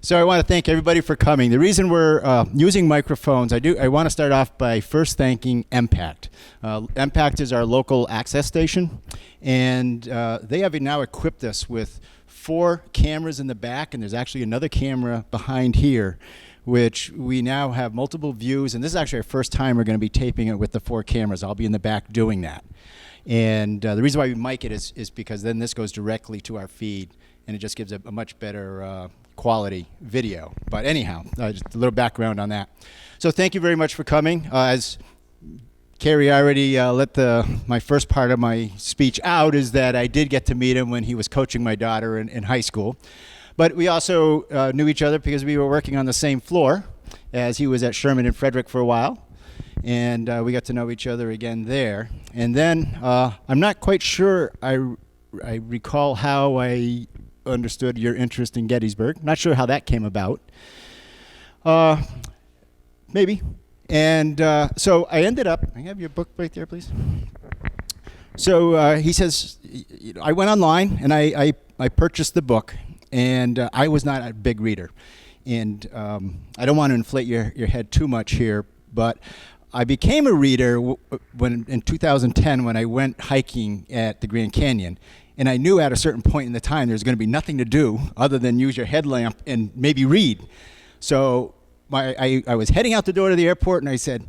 So I want to thank everybody for coming. The reason we're using microphones, I want to start off by first thanking M-PACT. M-PACT is our local access station, and they have now equipped us with 4 cameras in the back, and there's actually another camera behind here, which we now have multiple views, and this is actually our first time we're going to be taping it with the 4 cameras. I'll be in the back doing that. And the reason why we mic it is because then this goes directly to our feed, and it just gives a much better quality video. But anyhow, just a little background on that. So thank you very much for coming. As Carrie already let my first part of my speech out, is that I did get to meet him when he was coaching my daughter in high school. But we also knew each other because we were working on the same floor, as he was at Sherman and Frederick for a while. And we got to know each other again there. And then I'm not quite sure I recall how I understood your interest in Gettysburg. Not sure how that came about. Maybe. And so I ended up, I have your book right there, please. So he says, I went online and I purchased the book, and I was not a big reader. And I don't want to inflate your head too much here, but I became a reader when in 2010 when I went hiking at the Grand Canyon. And I knew at a certain point in the time there's going to be nothing to do other than use your headlamp and maybe read. So I was heading out the door to the airport, and I said,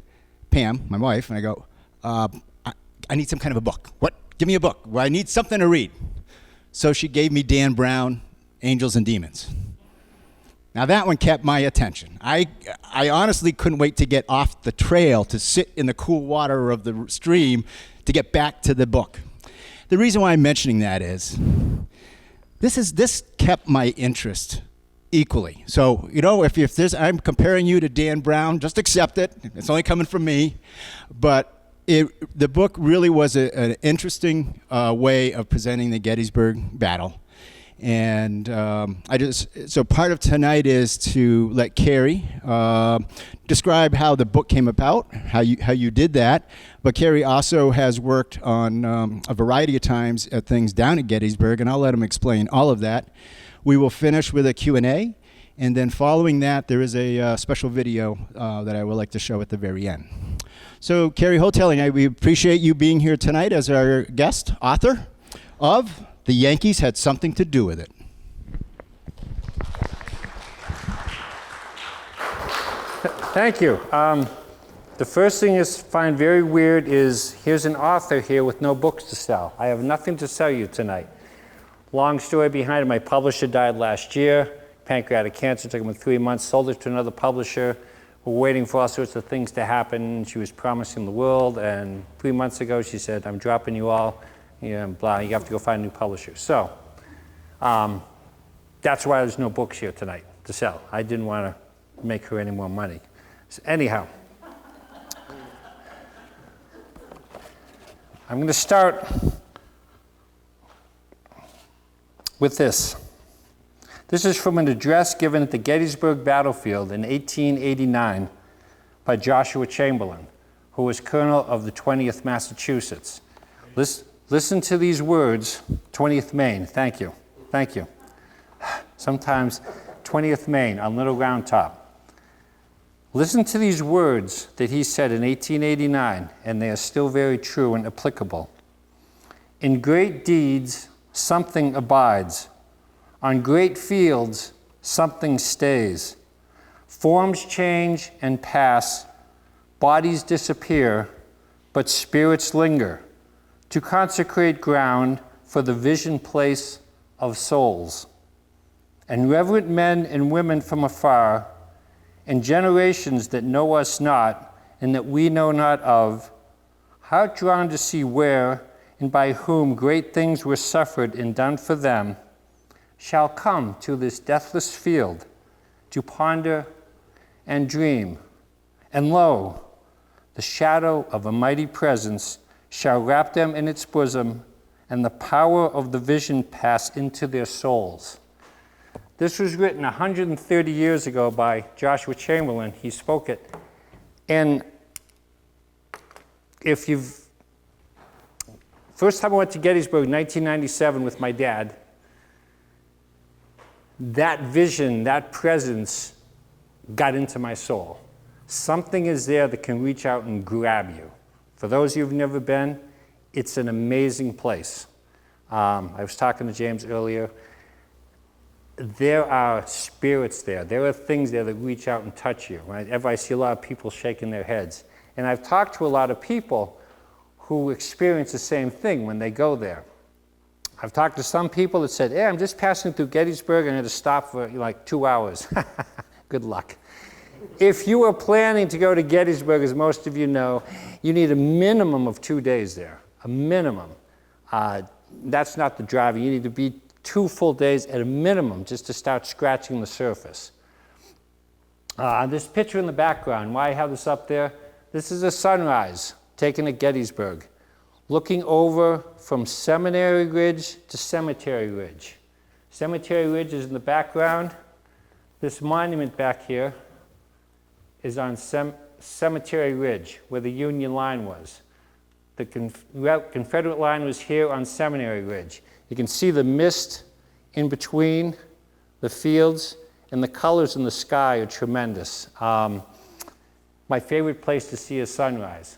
Pam, my wife, and I go, I need some kind of a book. What? Give me a book. Well, I need something to read. So she gave me Dan Brown, Angels and Demons. Now that one kept my attention. I honestly couldn't wait to get off the trail to sit in the cool water of the stream to get back to the book. The reason why I'm mentioning that is this kept my interest equally. So, you know, if I'm comparing you to Dan Brown, just accept it. It's only coming from me. But the book really was an interesting way of presenting the Gettysburg battle. And so part of tonight is to let Carrie describe how the book came about, how you did that. But Carrie also has worked on a variety of times at things down at Gettysburg, and I'll let him explain all of that. We will finish with a Q&A, and then following that, there is a special video that I would like to show at the very end. So Carrie Hotelling, we appreciate you being here tonight as our guest author of The Yankees Had Something to Do with It. Thank you. The first thing I find very weird is here's an author here with no books to sell. I have nothing to sell you tonight. Long story behind it. My publisher died last year. Pancreatic cancer, took him 3 months, sold it to another publisher. We're waiting for all sorts of things to happen. She was promising the world, and 3 months ago she said, I'm dropping you all. Blah, you have to go find a new publisher. So that's why there's no books here tonight to sell. I didn't want to make her any more money. So anyhow, I'm going to start with this. This is from an address given at the Gettysburg battlefield in 1889 by Joshua Chamberlain, who was colonel of the 20th Massachusetts. Listen to these words, 20th Maine, thank you. Sometimes 20th Maine on Little Round Top. Listen to these words that he said in 1889, and they are still very true and applicable. In great deeds, something abides. On great fields, something stays. Forms change and pass, bodies disappear, but spirits linger, to consecrate ground for the vision place of souls. And reverent men and women from afar, and generations that know us not, and that we know not of, heart drawn to see where and by whom great things were suffered and done for them, shall come to this deathless field to ponder and dream. And lo, the shadow of a mighty presence shall wrap them in its bosom, and the power of the vision pass into their souls. This was written 130 years ago by Joshua Chamberlain. He spoke it. And first time I went to Gettysburg, 1997, with my dad, that vision, that presence got into my soul. Something is there that can reach out and grab you. For those of you who've never been, it's an amazing place. I was talking to James earlier. There are spirits there. There are things there that reach out and touch you. Right? I see a lot of people shaking their heads. And I've talked to a lot of people who experience the same thing when they go there. I've talked to some people that said, hey, I'm just passing through Gettysburg and I had to stop for like 2 hours. Good luck. If you are planning to go to Gettysburg, as most of you know, you need a minimum of 2 days there, a minimum. That's not the driving. You need to be 2 full days at a minimum just to start scratching the surface. This picture in the background, why I have this up there, this is a sunrise taken at Gettysburg, looking over from Seminary Ridge to Cemetery Ridge. Cemetery Ridge is in the background. This monument back here is on Cemetery Ridge, where the Union line was. The Confederate line was here on Seminary Ridge. You can see the mist in between the fields, and the colors in the sky are tremendous. My favorite place to see a sunrise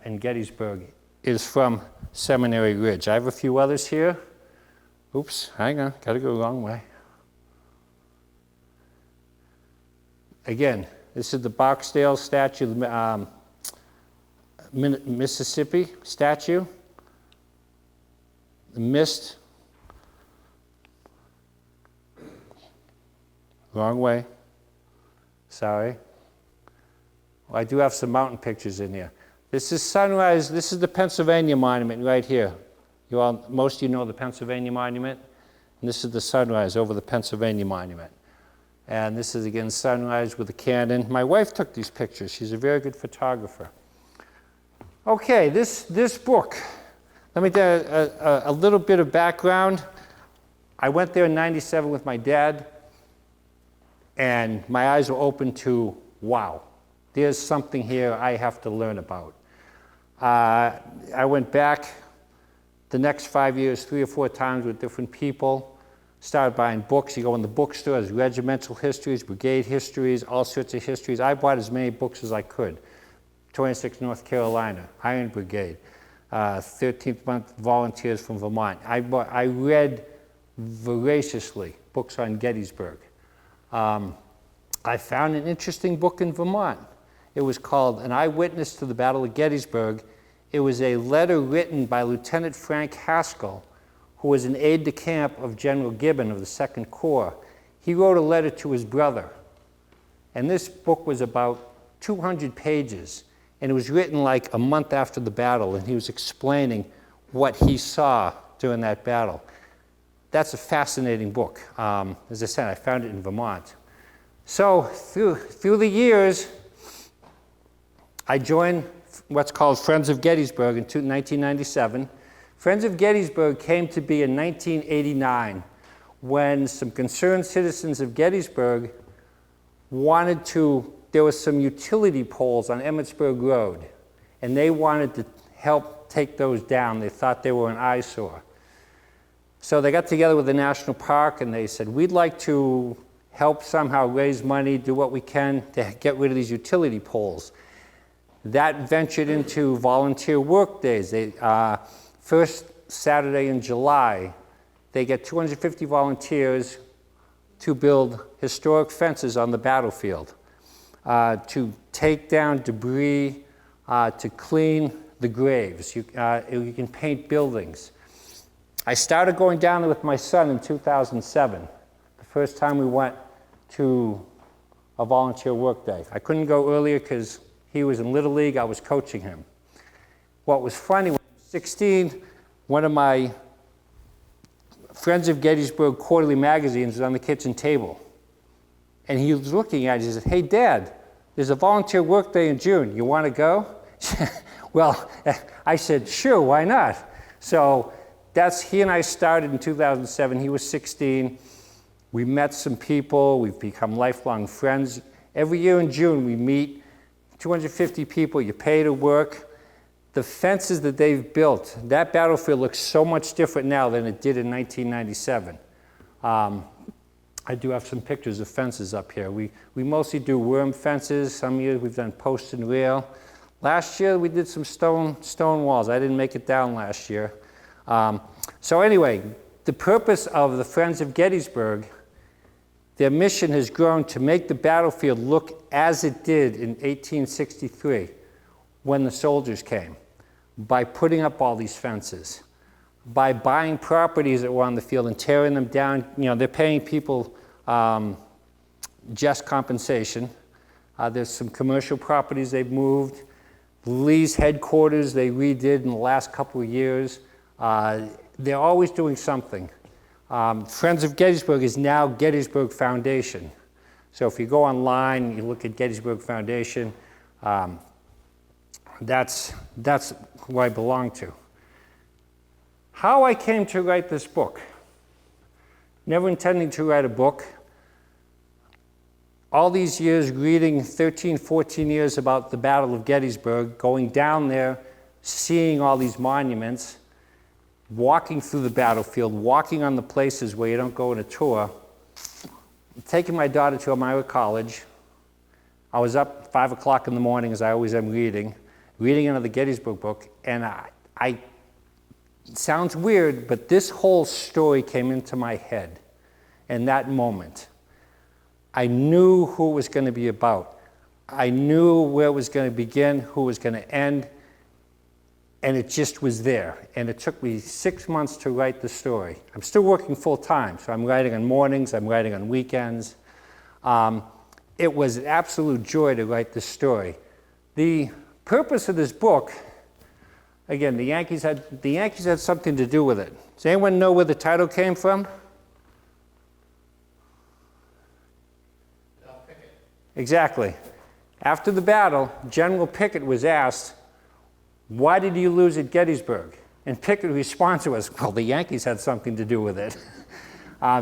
in Gettysburg is from Seminary Ridge. I have a few others here. Oops, hang on, gotta go the wrong way. Again, this is the Barksdale statue, Mississippi statue. The mist. Wrong way. Sorry. Well, I do have some mountain pictures in here. This is sunrise. This is the Pennsylvania Monument right here. Most of you know the Pennsylvania Monument. And this is the sunrise over the Pennsylvania Monument. And this is, again, sunrise with a cannon. My wife took these pictures. She's a very good photographer. Okay, this book. Let me tell you a little bit of background. I went there in '97 with my dad, and my eyes were open to, wow, there's something here I have to learn about. I went back the next 5 years 3 or 4 times with different people. Started buying books. You go in the bookstores, regimental histories, brigade histories, all sorts of histories. I bought as many books as I could. 26 North Carolina, Iron Brigade, 13th Month Volunteers from Vermont. I read voraciously books on Gettysburg. I found an interesting book in Vermont. It was called An Eyewitness to the Battle of Gettysburg. It was a letter written by Lieutenant Frank Haskell, who was an aide-de-camp of General Gibbon of the Second Corps. He wrote a letter to his brother. And this book was about 200 pages. And it was written like a month after the battle, and he was explaining what he saw during that battle. That's a fascinating book. As I said, I found it in Vermont. So through the years, I joined what's called Friends of Gettysburg in 1997. Friends of Gettysburg came to be in 1989 when some concerned citizens of Gettysburg wanted to, there were some utility poles on Emmitsburg Road, and they wanted to help take those down. They thought they were an eyesore. So they got together with the National Park and they said, we'd like to help somehow raise money, do what we can to get rid of these utility poles. That ventured into volunteer work days. First Saturday in July, they get 250 volunteers to build historic fences on the battlefield, to take down debris, to clean the graves. You can paint buildings. I started going down there with my son in 2007, the first time we went to a volunteer work day. I couldn't go earlier because he was in Little League, I was coaching him. What was funny, when I was 16, one of my Friends of Gettysburg quarterly magazines was on the kitchen table. And he was looking at it, he said, hey Dad, there's a volunteer work day in June, you want to go? Well, I said, sure, why not? So he and I started in 2007, he was 16. We met some people, we've become lifelong friends. Every year in June we meet, 250 people, you pay to work. The fences that they've built, that battlefield looks so much different now than it did in 1997. I do have some pictures of fences up here. We mostly do worm fences. Some years we've done post and rail. Last year we did some stone walls. I didn't make it down last year. So anyway, the purpose of the Friends of Gettysburg, their mission has grown to make the battlefield look as it did in 1863 when the soldiers came, by putting up all these fences, by buying properties that were on the field and tearing them down. You know, they're paying people just compensation. There's some commercial properties they've moved. Lee's headquarters they redid in the last couple of years. They're always doing something. Friends of Gettysburg is now Gettysburg Foundation. So if you go online, you look at Gettysburg Foundation, that's who I belong to. How I came to write this book. Never intending to write a book. All these years reading 13, 14 years about the Battle of Gettysburg, going down there, seeing all these monuments, walking through the battlefield, walking on the places where you don't go on a tour, taking my daughter to Elmira College. I was up 5 o'clock in the morning, as I always am reading another Gettysburg book, and it sounds weird, but this whole story came into my head in that moment. I knew who it was going to be about. I knew where it was going to begin, who it was going to end, and it just was there. And it took me 6 months to write the story. I'm still working full time, so I'm writing on mornings, I'm writing on weekends. It was an absolute joy to write this story. The purpose of this book, again, the Yankees had something to do with it. Does anyone know where the title came from? Pickett. Exactly. After the battle, General Pickett was asked, "Why did you lose at Gettysburg?" And Pickett's response was, "Well, the Yankees had something to do with it."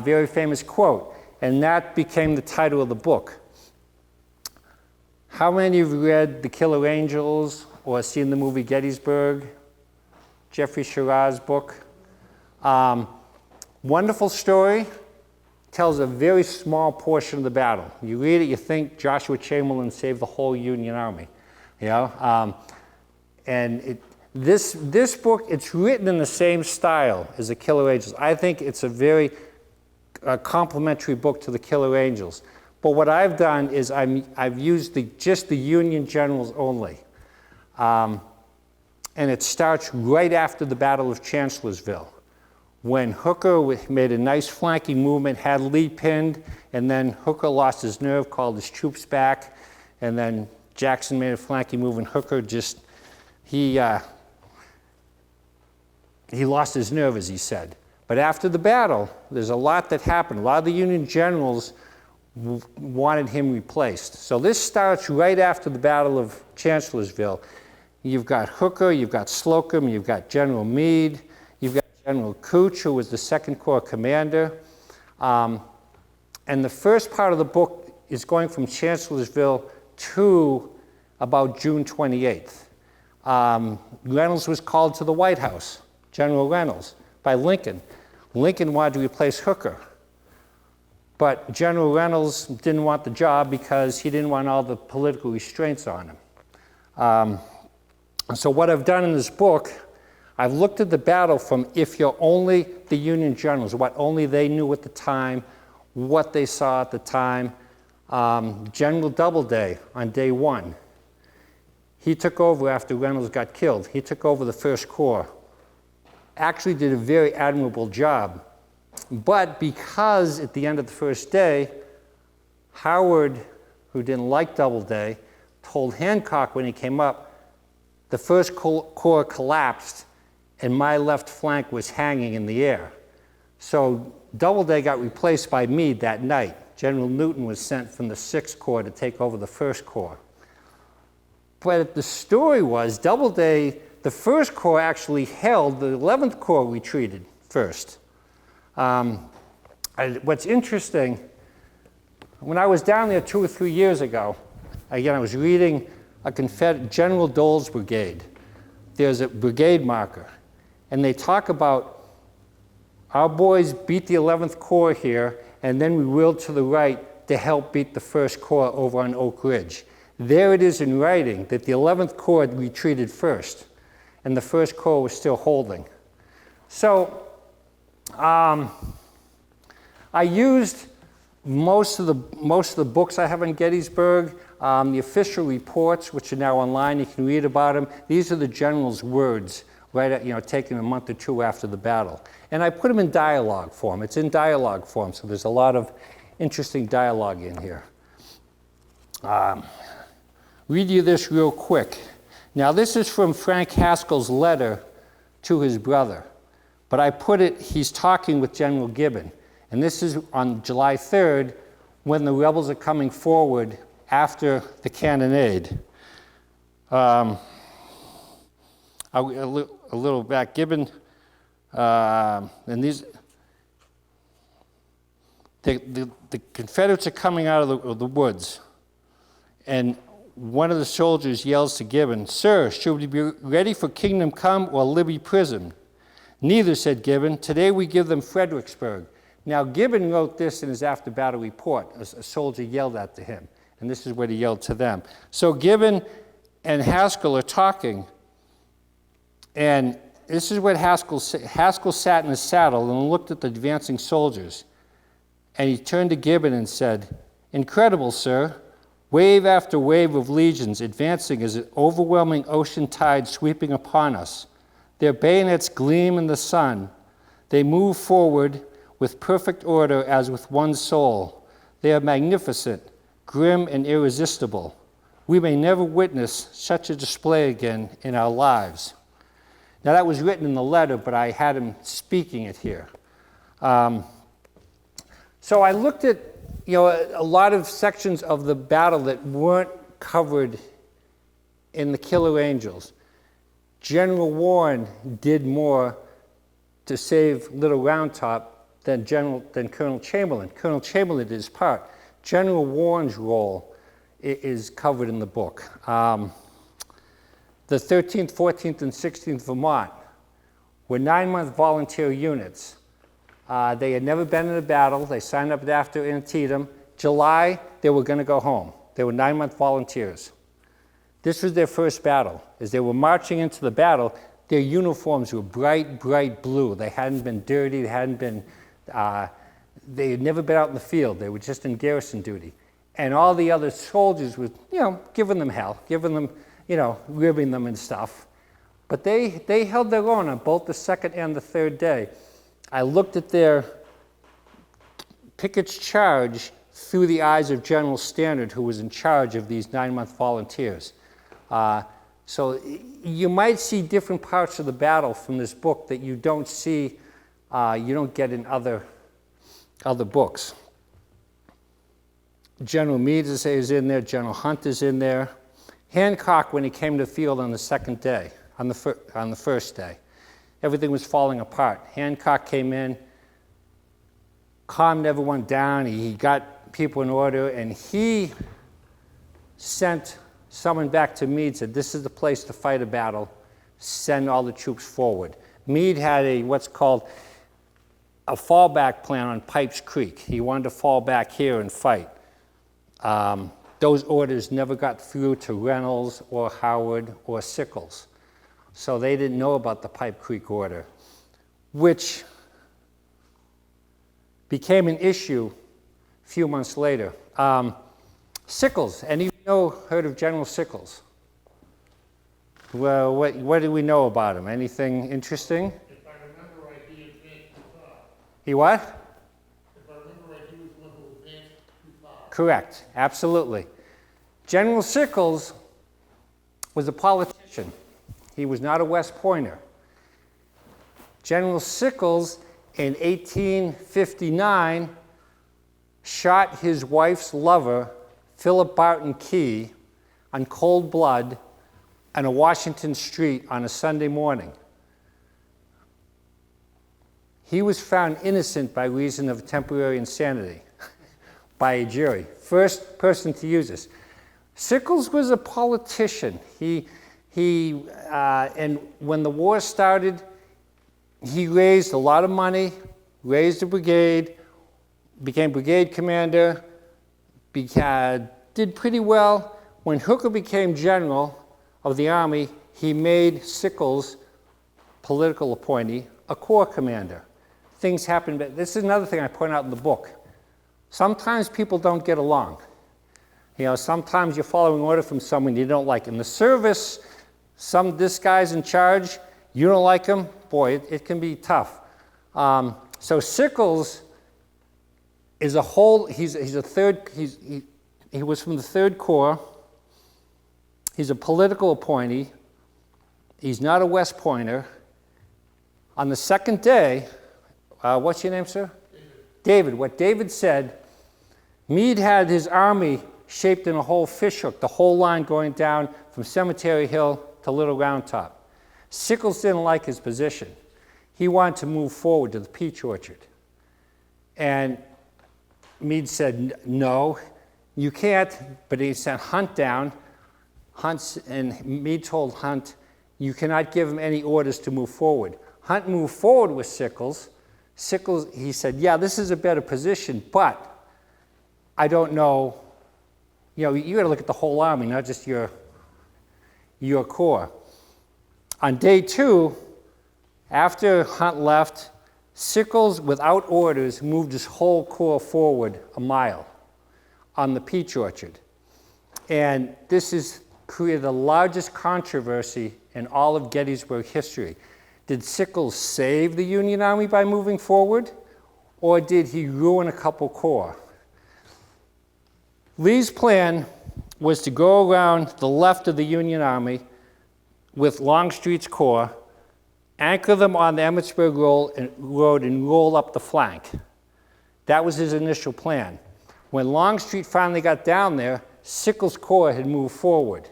Very famous quote. And that became the title of the book. How many of you read The Killer Angels or seen the movie Gettysburg? Jeffrey Sherrard's book. Wonderful story. Tells a very small portion of the battle. You read it, you think Joshua Chamberlain saved the whole Union Army. You know? This book, it's written in the same style as The Killer Angels. I think it's a very complementary book to The Killer Angels. But what I've done is I've used just the Union generals only. And it starts right after the Battle of Chancellorsville, when Hooker made a nice flanking movement, had Lee pinned, and then Hooker lost his nerve, called his troops back, and then Jackson made a flanking move, and Hooker just, he lost his nerve, as he said. But after the battle, there's a lot that happened. A lot of the Union generals wanted him replaced. So this starts right after the Battle of Chancellorsville. You've got Hooker, you've got Slocum, you've got General Meade, you've got General Couch, who was the Second Corps commander. And the first part of the book is going from Chancellorsville to about June 28th. Reynolds was called to the White House, General Reynolds, by Lincoln. Lincoln wanted to replace Hooker. But General Reynolds didn't want the job because he didn't want all the political restraints on him. So what I've done in this book, I've looked at the battle from if you're only the Union generals, what only they knew at the time, what they saw at the time. General Doubleday on day one, he took over after Reynolds got killed. He took over the First Corps. Actually did a very admirable job. But because at the end of the first day, Howard, who didn't like Doubleday, told Hancock when he came up, the First Corps collapsed and my left flank was hanging in the air. So Doubleday got replaced by Meade that night. General Newton was sent from the Sixth Corps to take over the First Corps. But the story was Doubleday, the First Corps actually held, the 11th Corps retreated first. What's interesting, when I was down there 2 or 3 years ago, again, I was reading a Confederate, General Dole's brigade. There's a brigade marker, and they talk about our boys beat the 11th Corps here, and then we wheeled to the right to help beat the 1st Corps over on Oak Ridge. There it is in writing that the 11th Corps retreated first, and the 1st Corps was still holding. So I used most of the books I have on Gettysburg, the official reports, which are now online. You can read about them. These are the general's words, right at, taken a month or two after the battle. And I put them in dialogue form. It's in dialogue form, so there's a lot of interesting dialogue in here. Read you this real quick. Now, this is from Frank Haskells' letter to his brother. But I put it, he's talking with General Gibbon. And this is on July 3rd, when the rebels are coming forward after the cannonade. A little back, Gibbon, and these, the Confederates are coming out of the woods, and one of the soldiers yells to Gibbon, "Sir, should we be ready for Kingdom Come or Libby Prison?" "Neither," said Gibbon. "Today we give them Fredericksburg." Now, Gibbon wrote this in his after-battle report. A soldier yelled that to him, and this is what he yelled to them. So Gibbon and Haskell are talking, and this is what Haskell said. Haskell sat in his saddle and looked at the advancing soldiers, and he turned to Gibbon and said, "Incredible, sir. Wave after wave of legions advancing as an overwhelming ocean tide sweeping upon us. Their bayonets gleam in the sun. They move forward with perfect order as with one soul. They are magnificent, grim, and irresistible. We may never witness such a display again in our lives." Now, that was written in the letter, but I had him speaking it here. So I looked at a lot of sections of the battle that weren't covered in the Killer Angels. General Warren did more to save Little Round Top than Colonel Chamberlain. Colonel Chamberlain did his part. General Warren's role is covered in the book. The 13th, 14th, and 16th Vermont were 9-month volunteer units. They had never been in a battle. They signed up after Antietam. July, they were going to go home. They were 9-month volunteers. This was their first battle. As they were marching into the battle, their uniforms were bright, bright blue. They hadn't been dirty. They had never been out in the field. They were just in garrison duty. And all the other soldiers were, giving them hell, giving them, ribbing them and stuff. But they held their own on both the second and the third day. I looked at their Pickett's charge through the eyes of General Stannard, who was in charge of these 9-month volunteers. So you might see different parts of the battle from this book that you don't see, you don't get in other books. General Meade is in there. General Hunt is in there. Hancock, when he came to the field on the second day, on the first day, everything was falling apart. Hancock came in, calmed everyone down. He got people in order, and he sent someone back to Meade, said, "This is the place to fight a battle. Send all the troops forward." Meade had what's called a fallback plan on Pipes Creek. He wanted to fall back here and fight. Those orders never got through to Reynolds or Howard or Sickles. So they didn't know about the Pipe Creek order, which became an issue a few months later. Sickles, any of you heard of General Sickles? Well, what do we know about him? Anything interesting? If I remember right, he advanced too far. He what? If I remember right, he was one who advanced too far. Correct, absolutely. General Sickles was a politician. He was not a West Pointer. General Sickles, in 1859, shot his wife's lover, Philip Barton Key, on cold blood on a Washington street on a Sunday morning. He was found innocent by reason of temporary insanity by a jury. First person to use this. Sickles was a politician. And when the war started, he raised a lot of money, raised a brigade, became brigade commander, did pretty well. When Hooker became general of the Army, he made Sickles, political appointee, a corps commander. Things happened, but this is another thing I point out in the book. Sometimes people don't get along. You know, sometimes you're following order from someone you don't like. In the service, this guy's in charge, you don't like him, boy, it can be tough. So Sickles is he was from the 3rd Corps. He's a political appointee. He's not a West Pointer. On the second day, what's your name, sir? David. What David said, Meade had his army shaped in a whole fishhook, the whole line going down from Cemetery Hill to Little Round Top. Sickles didn't like his position. He wanted to move forward to the Peach Orchard. And Meade said, no, you can't, but he sent Hunt down. And Meade told Hunt, you cannot give him any orders to move forward. Hunt moved forward with Sickles. Sickles, he said, yeah, this is a better position, but I don't know, you know, you got to look at the whole army, not just your corps. On day 2, after Hunt left, Sickles, without orders, moved his whole corps forward a mile on the Peach Orchard. And this has created the largest controversy in all of Gettysburg history. Did Sickles save the Union Army by moving forward, or did he ruin a couple corps? Lee's plan was to go around the left of the Union Army with Longstreet's corps, anchor them on the Emmitsburg Road and roll up the flank. That was his initial plan. When Longstreet finally got down there, Sickles' corps had moved forward.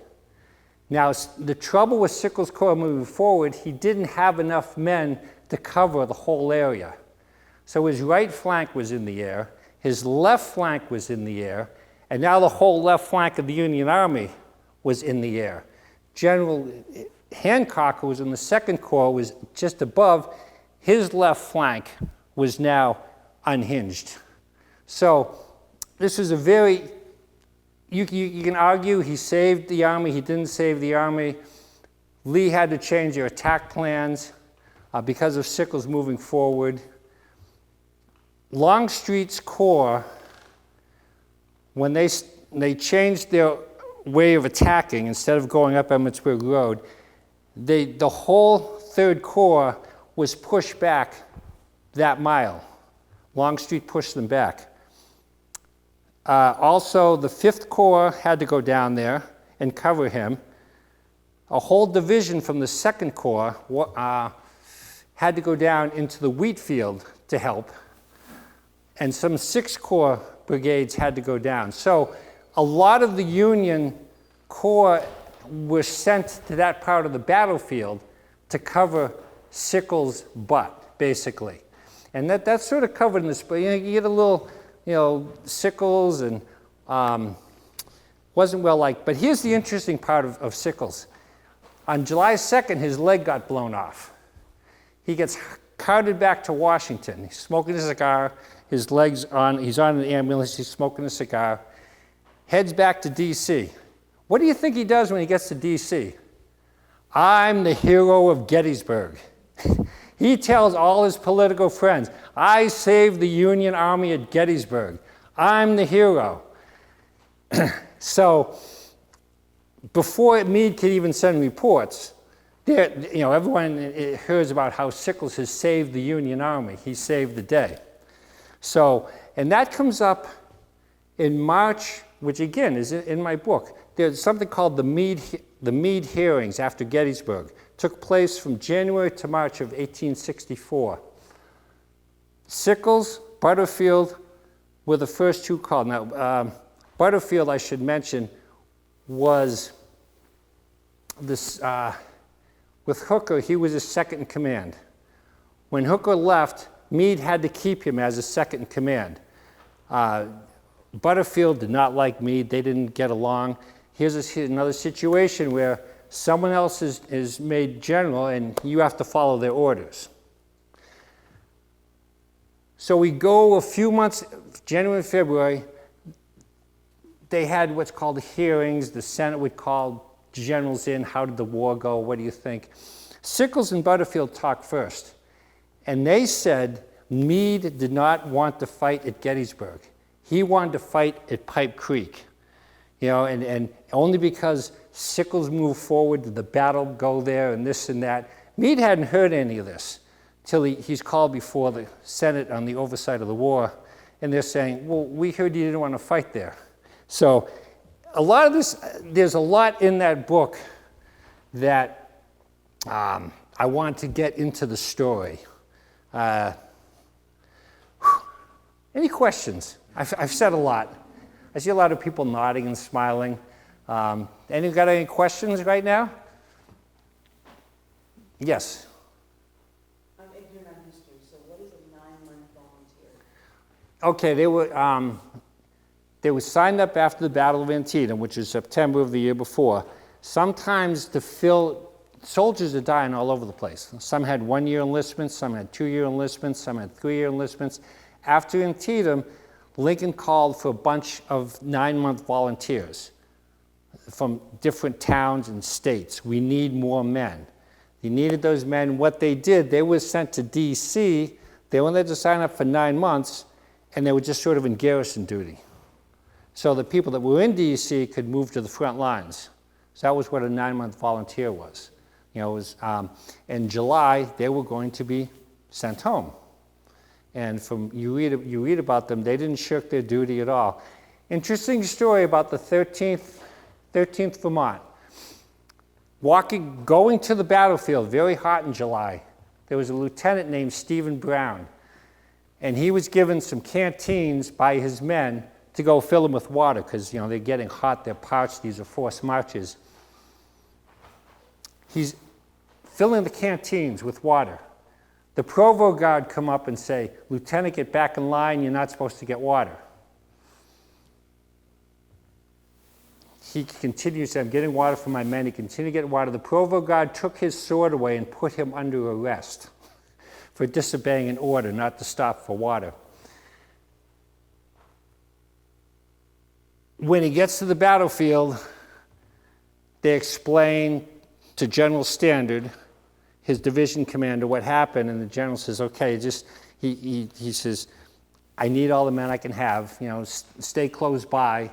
Now, the trouble with Sickles' corps moving forward, he didn't have enough men to cover the whole area. So his right flank was in the air, his left flank was in the air, and now the whole left flank of the Union Army was in the air. General Hancock, who was in the 2nd Corps, was just above. His left flank was now unhinged. So this was a very, you can argue he saved the Army, he didn't save the Army. Lee had to change their attack plans because of Sickles moving forward. Longstreet's corps, when they changed their way of attacking, instead of going up Emmitsburg Road, the whole 3rd Corps was pushed back that mile. Longstreet pushed them back. Also, the 5th Corps had to go down there and cover him. A whole division from the 2nd Corps had to go down into the wheat field to help. And some 6th Corps brigades had to go down. So a lot of the Union Corps were sent to that part of the battlefield to cover Sickles' butt, basically. And that's sort of covered in this, but you get a little, Sickles and wasn't well liked. But here's the interesting part of Sickles. On July 2nd, his leg got blown off. He gets carted back to Washington. He's smoking a cigar, his legs on, he's on an ambulance, he's smoking a cigar, heads back to D.C. What do you think he does when he gets to D.C.? I'm the hero of Gettysburg. He tells all his political friends, I saved the Union Army at Gettysburg. I'm the hero. So before Meade could even send reports, everyone hears about how Sickles has saved the Union Army. He saved the day. So, and that comes up in March, which again is in my book. There's something called the Meade hearings after Gettysburg. Took place from January to March of 1864. Sickles, Butterfield were the first two called. Now, Butterfield, I should mention, was this, with Hooker, he was his second in command. When Hooker left, Meade had to keep him as a second in command. Butterfield did not like Meade. They didn't get along. Here's another situation where someone else is made general and you have to follow their orders. So we go a few months, January and February, they had what's called hearings. The Senate would call generals in. How did the war go? What do you think? Sickles and Butterfield talked first. And they said Meade did not want to fight at Gettysburg. He wanted to fight at Pipe Creek. You know, and only because Sickles moved forward did the battle go there and this and that. Meade hadn't heard any of this till he's called before the Senate on the oversight of the war. And they're saying, well, we heard you didn't want to fight there. So a lot of this, there's a lot in that book that I want to get into the story. Any questions? I've said a lot. I see a lot of people nodding and smiling. Any got any questions right now? Yes. I'm ignorant on history, so what is a 9-month volunteer? Okay, they were signed up after the Battle of Antietam, which is September of the year before. Sometimes to fill, soldiers are dying all over the place. Some had 1-year enlistments, some had 2-year enlistments, some had 3-year enlistments. After Antietam, Lincoln called for a bunch of 9-month volunteers from different towns and states. We need more men. He needed those men. What they did, they were sent to D.C. They were there to sign up for 9 months, and they were just sort of in garrison duty. So the people that were in D.C. could move to the front lines. So that was what a 9-month volunteer was. You know, it was, in July, they were going to be sent home. And from you read about them, they didn't shirk their duty at all. Interesting story about the 13th Vermont. Going to the battlefield, very hot in July, there was a lieutenant named Stephen Brown. And he was given some canteens by his men to go fill them with water because, you know, they're getting hot, they're parched, these are forced marches. He's filling the canteens with water. The provost guard come up and say, Lieutenant, get back in line, you're not supposed to get water. He continues to say, I'm getting water for my men. He continued to get water. The provost guard took his sword away and put him under arrest for disobeying an order not to stop for water. When he gets to the battlefield, they explain to General Standard, his division commander, what happened, and the general says, okay, he says, I need all the men I can have, you know, stay close by,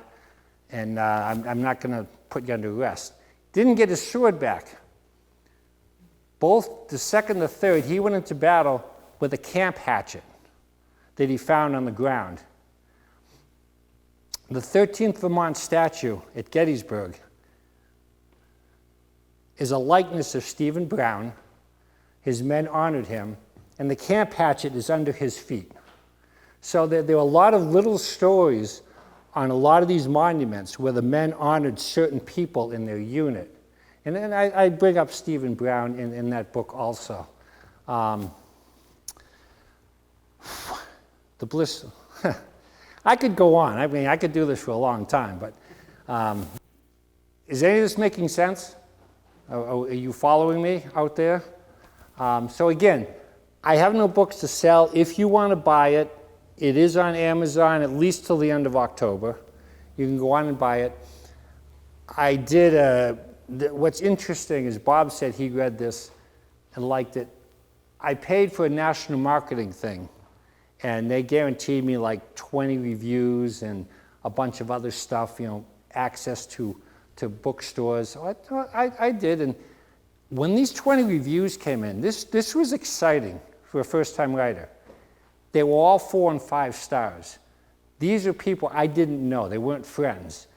and I'm not going to put you under arrest. Didn't get his sword back. Both the second and the third, he went into battle with a camp hatchet that he found on the ground. The 13th Vermont statue at Gettysburg is a likeness of Stephen Brown. His men honored him, and the camp hatchet is under his feet. So there are a lot of little stories on a lot of these monuments where the men honored certain people in their unit. And then I bring up Stephen Brown in that book also. The Bliss... I could go on. I mean, I could do this for a long time, but is any of this making sense? Are you following me out there? So again, I have no books to sell. If you want to buy it, it is on Amazon at least till the end of October. You can go on and buy it. I did what's interesting is Bob said he read this and liked it. I paid for a national marketing thing, and they guaranteed me like 20 reviews and a bunch of other stuff, you know, access to bookstores. So I did, and when these 20 reviews came in, this was exciting for a first-time writer. They were all 4 and 5 stars. These are people I didn't know. They weren't friends.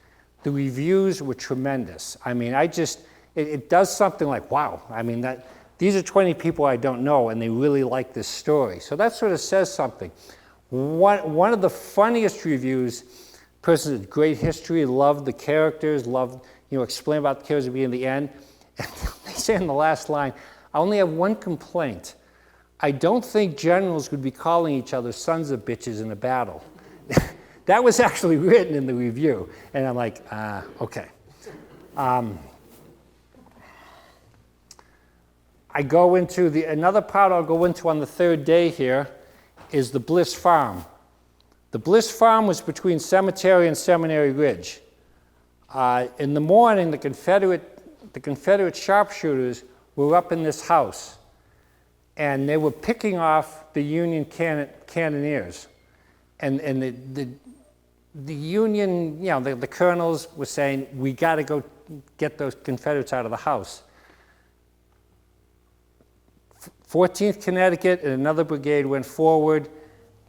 The reviews were tremendous. I mean, it does something like, wow. I mean, these are 20 people I don't know, and they really like this story. So that sort of says something. One of the funniest reviews, person with great history, loved the characters, loved, you know, explain about the characters in the end. And they say in the last line, I only have one complaint. I don't think generals would be calling each other sons of bitches in a battle. That was actually written in the review. And I'm like, okay. I go into another part I'll go into on the third day here is the Bliss Farm. The Bliss Farm was between Cemetery and Seminary Ridge. In the morning, the Confederate sharpshooters were up in this house, and they were picking off the Union cannoneers. And the Union, you know, the colonels were saying, we got to go get those Confederates out of the house. 14th Connecticut and another brigade went forward.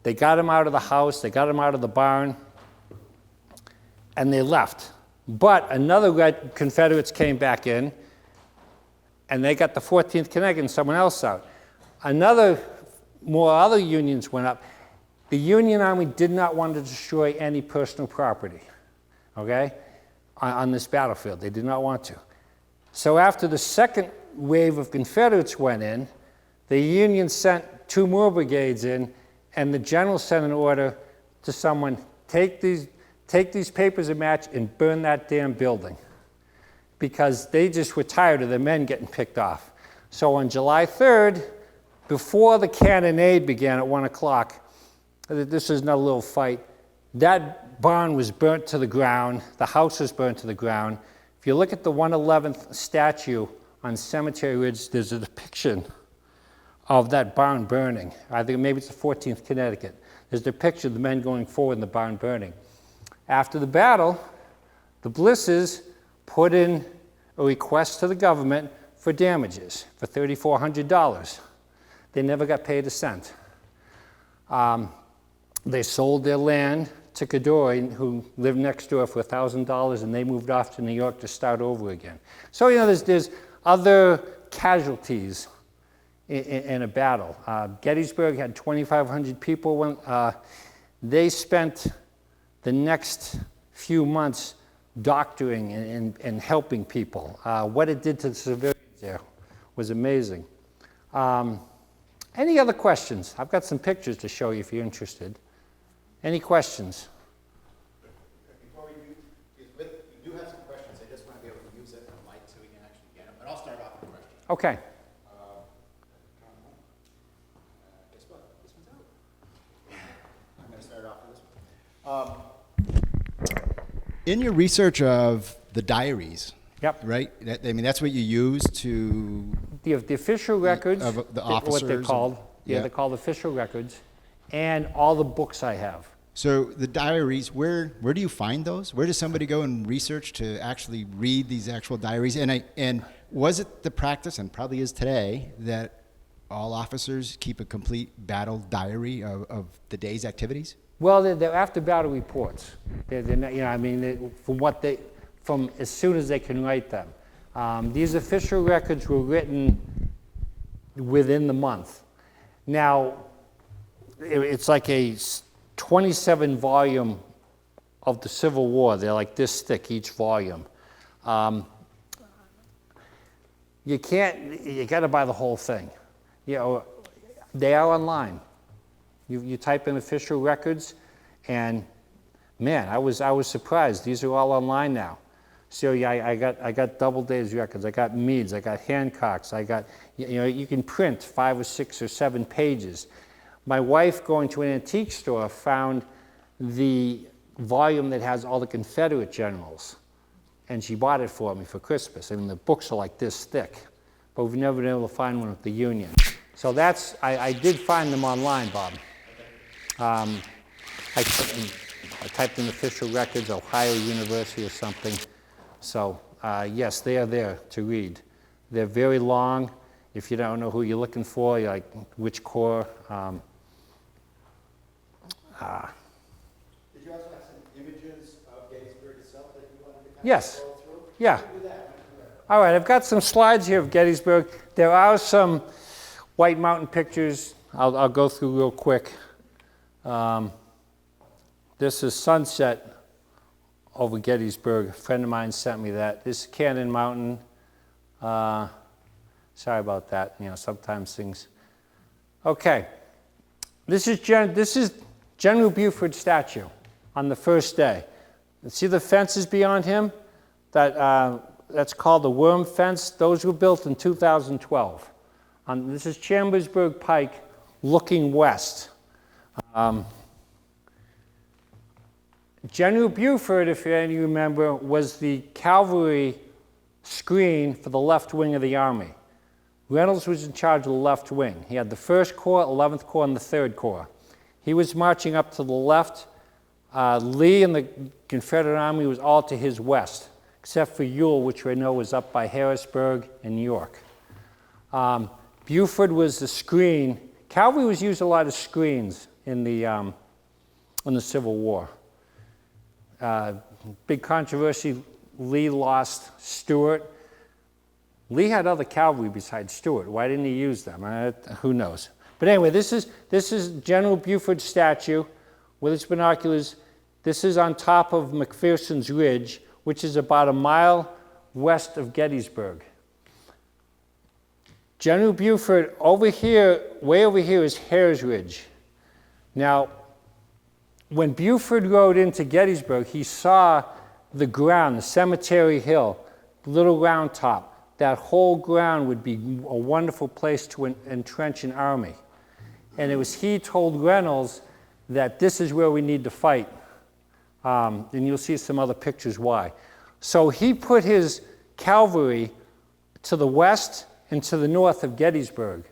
They got them out of the house, they got them out of the barn, and they left. But another Confederates came back in, and they got the 14th Connecticut and someone else out. More other Unions went up. The Union Army did not want to destroy any personal property, okay, on this battlefield. They did not want to. So after the second wave of Confederates went in, the Union sent 2 more brigades in, and the general sent an order to someone, take these papers and match and burn that damn building, because they just were tired of the men getting picked off. So on July 3rd, before the cannonade began at 1 o'clock, this is another little fight, that barn was burnt to the ground, the house was burnt to the ground. If you look at the 111th statue on Cemetery Ridge, there's a depiction of that barn burning. I think maybe it's the 14th Connecticut. There's a depiction of the men going forward and the barn burning. After the battle, the Blisses put in a request to the government for damages for $3,400. They never got paid a cent. They sold their land to Cadore, who lived next door, for $1,000, and they moved off to New York to start over again. So, you know, there's other casualties in a battle. Gettysburg had 2,500 people. They spent the next few months doctoring and helping people. What it did to the civilians there was amazing. Any other questions? I've got some pictures to show you if you're interested. Any questions? Before we do have some questions. I just want to be able to use it on the mic so we can actually get them. But I'll start off with a question. Okay. Guess what? This one's out. I'm going to start off with this one. In your research of the diaries, Yep. right? I mean, that's what you use to... The official records, Of the officers what they're called. yeah. Yeah, they're called official records, and all the books I have. So the diaries, where do you find those? Where does somebody go and research to actually read these actual diaries? And was it the practice, and probably is today, that all officers keep a complete battle diary of the day's activities? Well, they're after battle reports. They're not, you know, I mean, from as soon as they can write them. These official records were written within the month. Now, it's like a 27-volume of the Civil War. They're like this thick, each volume. You got to buy the whole thing. You know, they are online. You type in official records, and man, I was surprised. These are all online now. So yeah, I got Doubleday's records. I got Meade's. I got Hancock's. I got, you know, you can print 5 or 6 or 7 pages. My wife, going to an antique store, found the volume that has all the Confederate generals, and she bought it for me for Christmas. I mean, the books are like this thick, but we've never been able to find one with the Union. So that's, I did find them online, Bob. I typed in official records, Ohio University or something. So yes, they are there to read. They're very long. If you don't know who you're looking for, you're like, which corps? Did you also have some images of Gettysburg itself that you wanted to kind Yes. of go through? Yeah. Do that. All right, I've got some slides here of Gettysburg. There are some White Mountain pictures I'll go through real quick. This is sunset over Gettysburg. A friend of mine sent me that. This is Cannon Mountain. Sorry about that. You know, sometimes things. Okay. This is General Buford's statue on the first day. See the fences beyond him? That's called the worm fence. Those were built in 2012. This is Chambersburg Pike looking west. General Buford, if any of you remember, was the cavalry screen for the left wing of the Army. Reynolds was in charge of the left wing. He had the 1st Corps, 11th Corps, and the 3rd Corps. He was marching up to the left. Lee and the Confederate Army was all to his west, except for Ewell, which I know was up by Harrisburg and New York. Buford was the screen. Cavalry was used a lot of screens in the Civil War. Big controversy, Lee lost Stuart. Lee had other cavalry besides Stuart. Why didn't he use them? Who knows? But anyway, this is General Buford's statue with its binoculars. This is on top of McPhersons Ridge, which is about a mile west of Gettysburg. General Buford, over here, way over here is Hare's Ridge. Now, when Buford rode into Gettysburg, he saw the ground, the Cemetery Hill, the Little Round Top. That whole ground would be a wonderful place to entrench an army. And it was he told Reynolds that this is where we need to fight. And you'll see some other pictures why. So he put his cavalry to the west and to the north of Gettysburg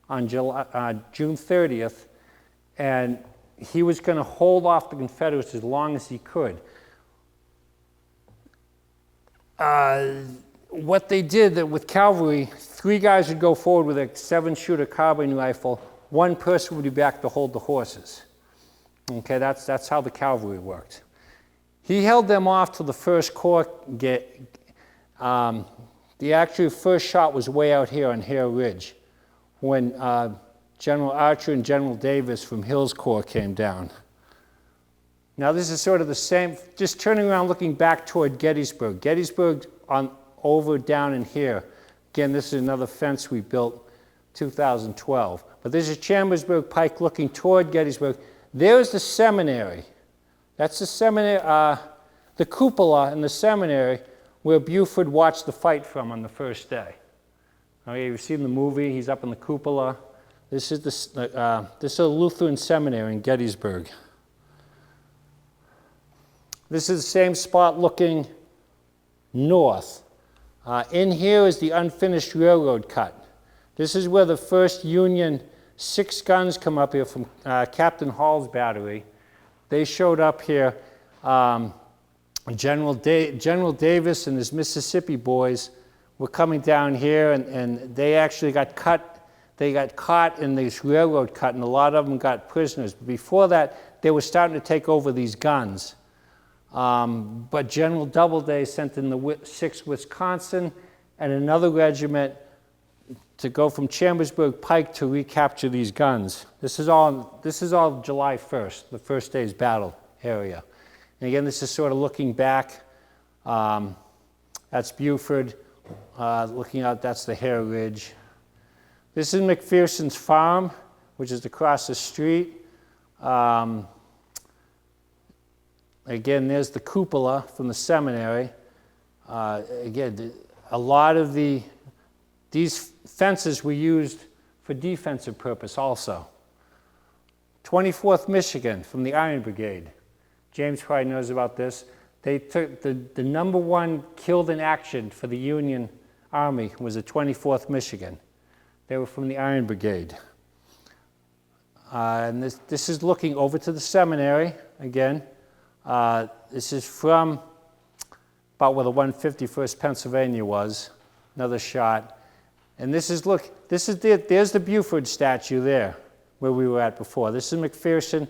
on June 30th, and he was going to hold off the Confederates as long as he could. What they did that with cavalry, 3 guys would go forward with a 7-shooter carbine rifle. 1 person would be back to hold the horses. Okay, that's how the cavalry worked. He held them off till the 1st Corps the actual first shot was way out here on Hare Ridge when General Archer and General Davis from Hill's Corps came down. Now this is sort of the same, just turning around looking back toward Gettysburg. Gettysburg over down in here. Again, this is another fence we built 2012. But this is Chambersburg Pike looking toward Gettysburg. There's the seminary. That's the seminary, the cupola in the seminary where Buford watched the fight from on the first day. Okay, you've seen the movie, he's up in the cupola. This is a Lutheran seminary in Gettysburg. This is the same spot looking north. In here is the unfinished railroad cut. This is where the first Union 6 guns come up here from Captain Hall's battery. They showed up here. General Davis and his Mississippi boys were coming down here, and they actually got cut. They got caught in this railroad cut, and a lot of them got prisoners. Before that, they were starting to take over these guns. But General Doubleday sent in the 6th Wisconsin and another regiment to go from Chambersburg Pike to recapture these guns. This is all July 1st, the first day's battle area. And again, this is sort of looking back. That's Buford. Looking out, that's the Hare Ridge. This is McPhersons Farm, which is across the street. Again, there's the cupola from the seminary. Again, a lot of these fences were used for defensive purpose also. 24th Michigan from the Iron Brigade. James probably knows about this. They took the #1 killed in action for the Union Army was the 24th Michigan. They were from the Iron Brigade. And this is looking over to the seminary again. This is from about where the 151st Pennsylvania was. Another shot. And this is, there's the Buford statue there, where we were at before. This is McPherson.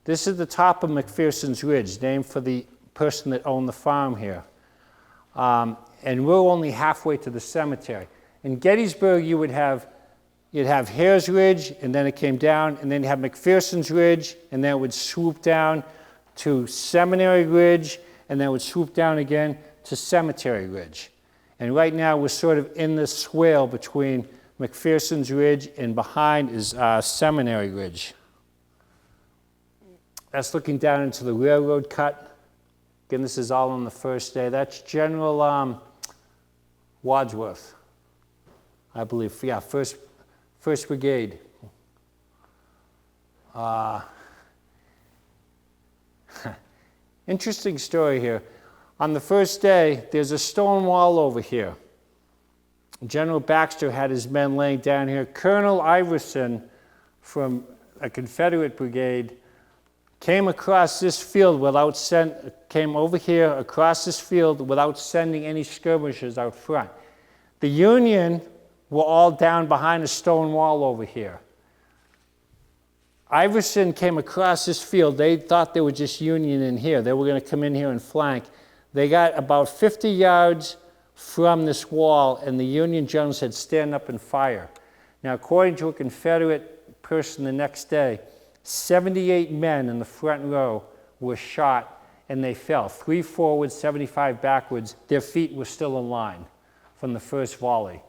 This is the top of McPhersons Ridge, named for the person that owned the farm here. And we're only halfway to the cemetery. In Gettysburg, you'd have Hare's Ridge, and then it came down, and then you have McPhersons Ridge, and then it would swoop down to Seminary Ridge, and then it would swoop down again to Cemetery Ridge. And right now, we're sort of in the swale between McPhersons Ridge, and behind is Seminary Ridge. That's looking down into the railroad cut. Again, this is all on the first day. That's General Wadsworth, I believe. Yeah, First Brigade. Interesting story here. On the first day, there's a stone wall over here. General Baxter had his men laying down here. Colonel Iverson from a Confederate brigade came across this field came over here across this field without sending any skirmishers out front. The Union were all down behind a stone wall over here. Iverson came across this field. They thought they were just Union in here. They were going to come in here and flank. They got about 50 yards from this wall, and the Union general said, stand up and fire. Now, according to a Confederate person the next day, 78 men in the front row were shot, and they fell. 3 forward, 75 backwards. Their feet were still in line from the first volley.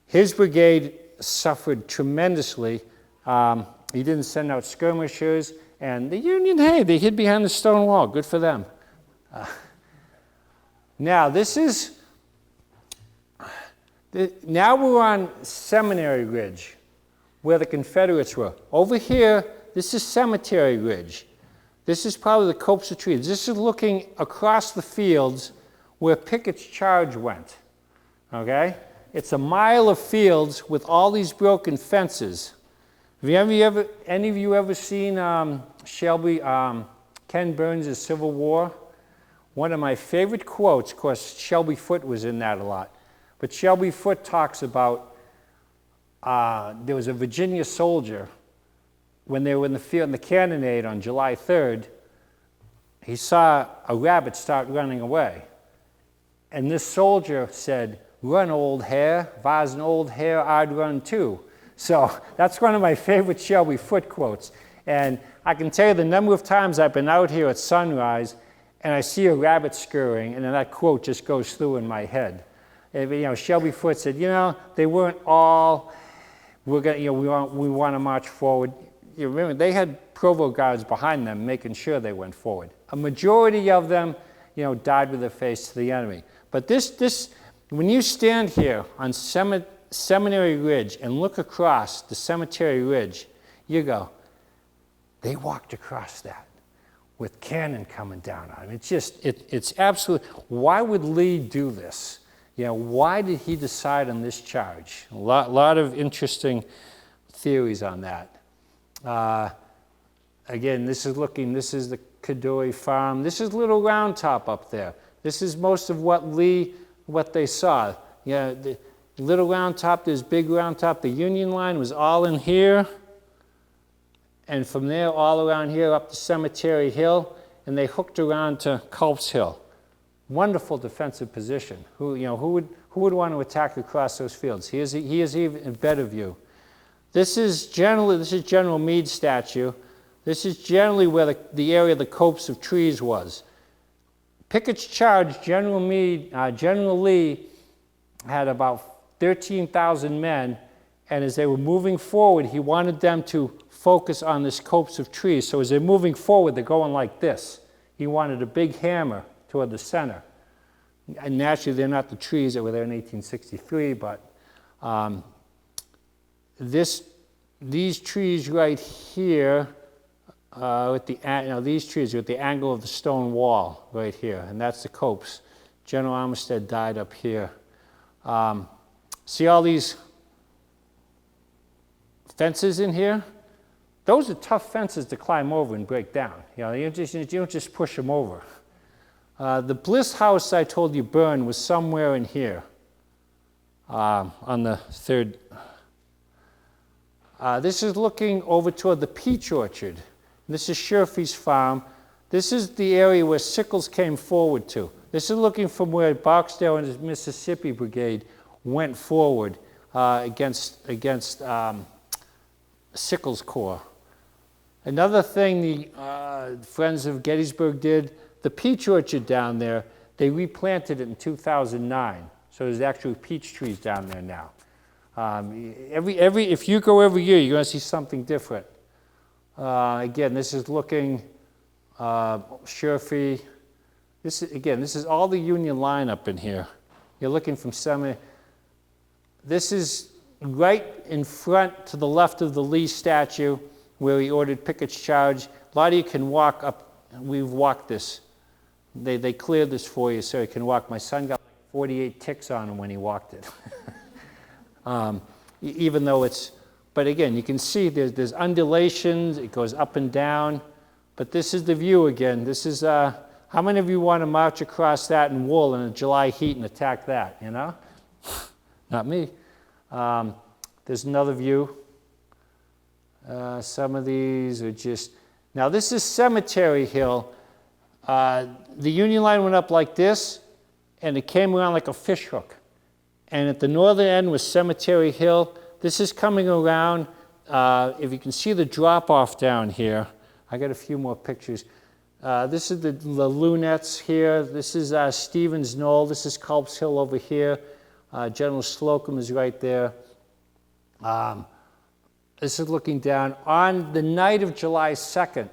His brigade suffered tremendously. He didn't send out skirmishers, and the Union, hey, they hid behind the stone wall. Good for them. Now, now we're on Seminary Ridge, where the Confederates were. Over here, this is Cemetery Ridge. This is probably the copse of trees. This is looking across the fields where Pickett's charge went, okay? It's a mile of fields with all these broken fences. Have any of you ever seen Ken Burns' Civil War? One of my favorite quotes, of course, Shelby Foote was in that a lot, but Shelby Foote talks about there was a Virginia soldier when they were in the field in the cannonade on July 3rd. He saw a rabbit start running away, and this soldier said, "Run, old hare. If I was an old hare, I'd run too." So that's one of my favorite Shelby Foote quotes. And I can tell you the number of times I've been out here at sunrise and I see a rabbit scurrying, and then that quote just goes through in my head. And, Shelby Foote said, they weren't all, we want to march forward. Remember, they had provost guards behind them making sure they went forward. A majority of them, died with their face to the enemy. But this, when you stand here on Seminary Ridge and look across the Cemetery Ridge, you go, they walked across that with cannon coming down on them. It's absolute. Why would Lee do this? Why did he decide on this charge? A lot of interesting theories on that. Again, this is the Cadoi Farm. This is Little Round Top up there. This is most of what they saw. The Little Round Top, there's Big Round Top. The Union line was all in here, and from there all around here up to Cemetery Hill, and they hooked around to Culp's Hill. Wonderful defensive position. Who would want to attack across those fields? He is even a better view. This is General Meade's statue. This is generally where the area of the copse of trees was. Pickett's charge, General Lee had about 13,000 men, and as they were moving forward, he wanted them to focus on this copse of trees. So as they're moving forward, they're going like this. He wanted a big hammer toward the center. And naturally, they're not the trees that were there in 1863, but these trees right here, these trees are at the angle of the stone wall right here, and that's the copse. General Armistead died up here. See all these fences in here? Those are tough fences to climb over and break down. You don't just push them over. The Bliss house I told you burned was somewhere in here on the third. This is looking over toward the peach orchard. This is Sherfy's farm. This is the area where Sickles came forward to. This is looking from where Barksdale and his Mississippi Brigade went forward against Sickles' Corps. Another thing the Friends of Gettysburg did, the peach orchard down there, they replanted it in 2009. So there's actually peach trees down there now. If you go every year, you're going to see something different. Again, this is looking Sherfy. This is all the Union line up in here. You're looking from Seminary. This is right in front to the left of the Lee statue. where he ordered Pickett's charge. A lot of you can walk up. We've walked this. They cleared this for you so you can walk. My son got like 48 ticks on him when he walked it. Even though it's, but again, you can see there's undulations, it goes up and down, but this is the view again. This is, how many of you want to march across that in wool in a July heat and attack that, you know? Not me. There's another view. Some of these are just, now this is Cemetery Hill. The Union line went up like this, and it came around like a fish hook. And at the northern end was Cemetery Hill. This is coming around. If you can see the drop-off down here, I got a few more pictures. This is the lunettes here. This is Stevens Knoll. This is Culp's Hill over here. General Slocum is right there. This is looking down. On the night of July 2nd,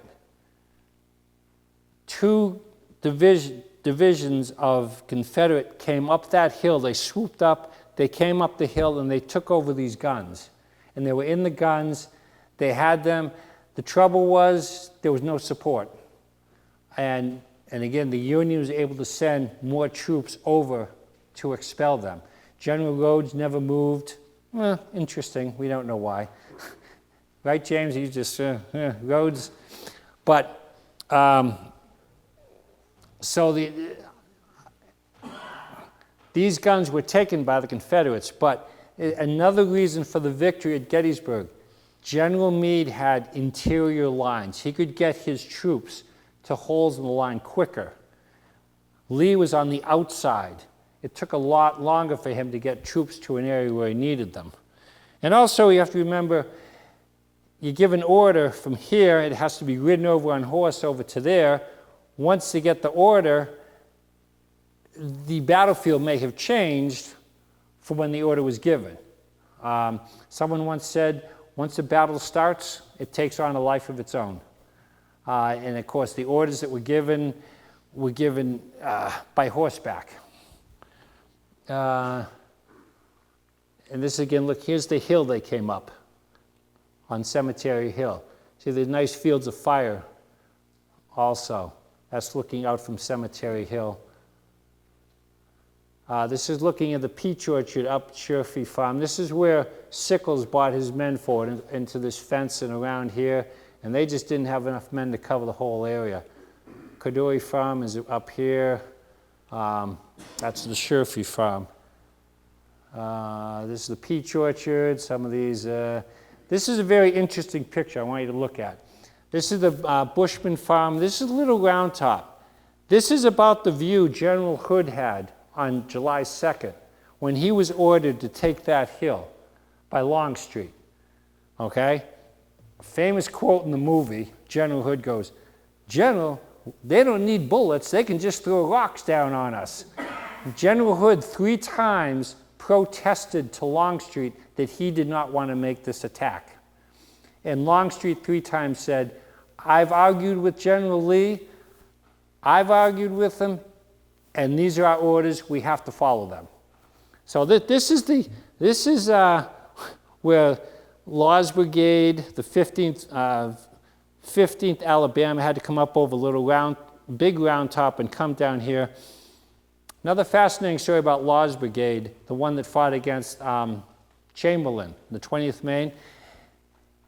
two divisions of Confederate came up that hill. They swooped up, they came up the hill, and they took over these guns. And they were in the guns. They had them. The trouble was there was no support. And again, the Union was able to send more troops over to expel them. General Rhodes never moved. Interesting. We don't know why. Right, James? He's just, Rhodes. But, so these guns were taken by the Confederates. But another reason for the victory at Gettysburg, General Meade had interior lines. He could get his troops to holes in the line quicker. Lee was on the outside. It took a lot longer for him to get troops to an area where he needed them. And also you have to remember, you give an order from here, it has to be ridden over on horse over to there. Once they get the order, the battlefield may have changed from when the order was given. Someone once said, once a battle starts, it takes on a life of its own. And of course, the orders that were given by horseback. And this again, look, here's the hill they came up on Cemetery Hill. See the nice fields of fire also. That's looking out from Cemetery Hill. This is looking at the peach orchard up Sherfy Farm. This is where Sickles brought his men forward into this fence and around here, and they just didn't have enough men to cover the whole area. Cadore Farm is up here. That's the Sherfy Farm. This is the peach orchard. Some of these. This is a very interesting picture I want you to look at. This is the Bushman Farm. This is Little Round Top. This is about the view General Hood had on July 2nd when he was ordered to take that hill by Longstreet. Okay? A famous quote in the movie, General Hood goes, "General, they don't need bullets, they can just throw rocks down on us." General Hood 3 times protested to Longstreet that he did not want to make this attack. And Longstreet 3 times said, "I've argued with General Lee, I've argued with him, and these are our orders, we have to follow them." So this is where Law's Brigade, the 15th Alabama had to come up over Big Round Top and come down here. Another fascinating story about Law's Brigade, the one that fought against Chamberlain, the 20th Maine.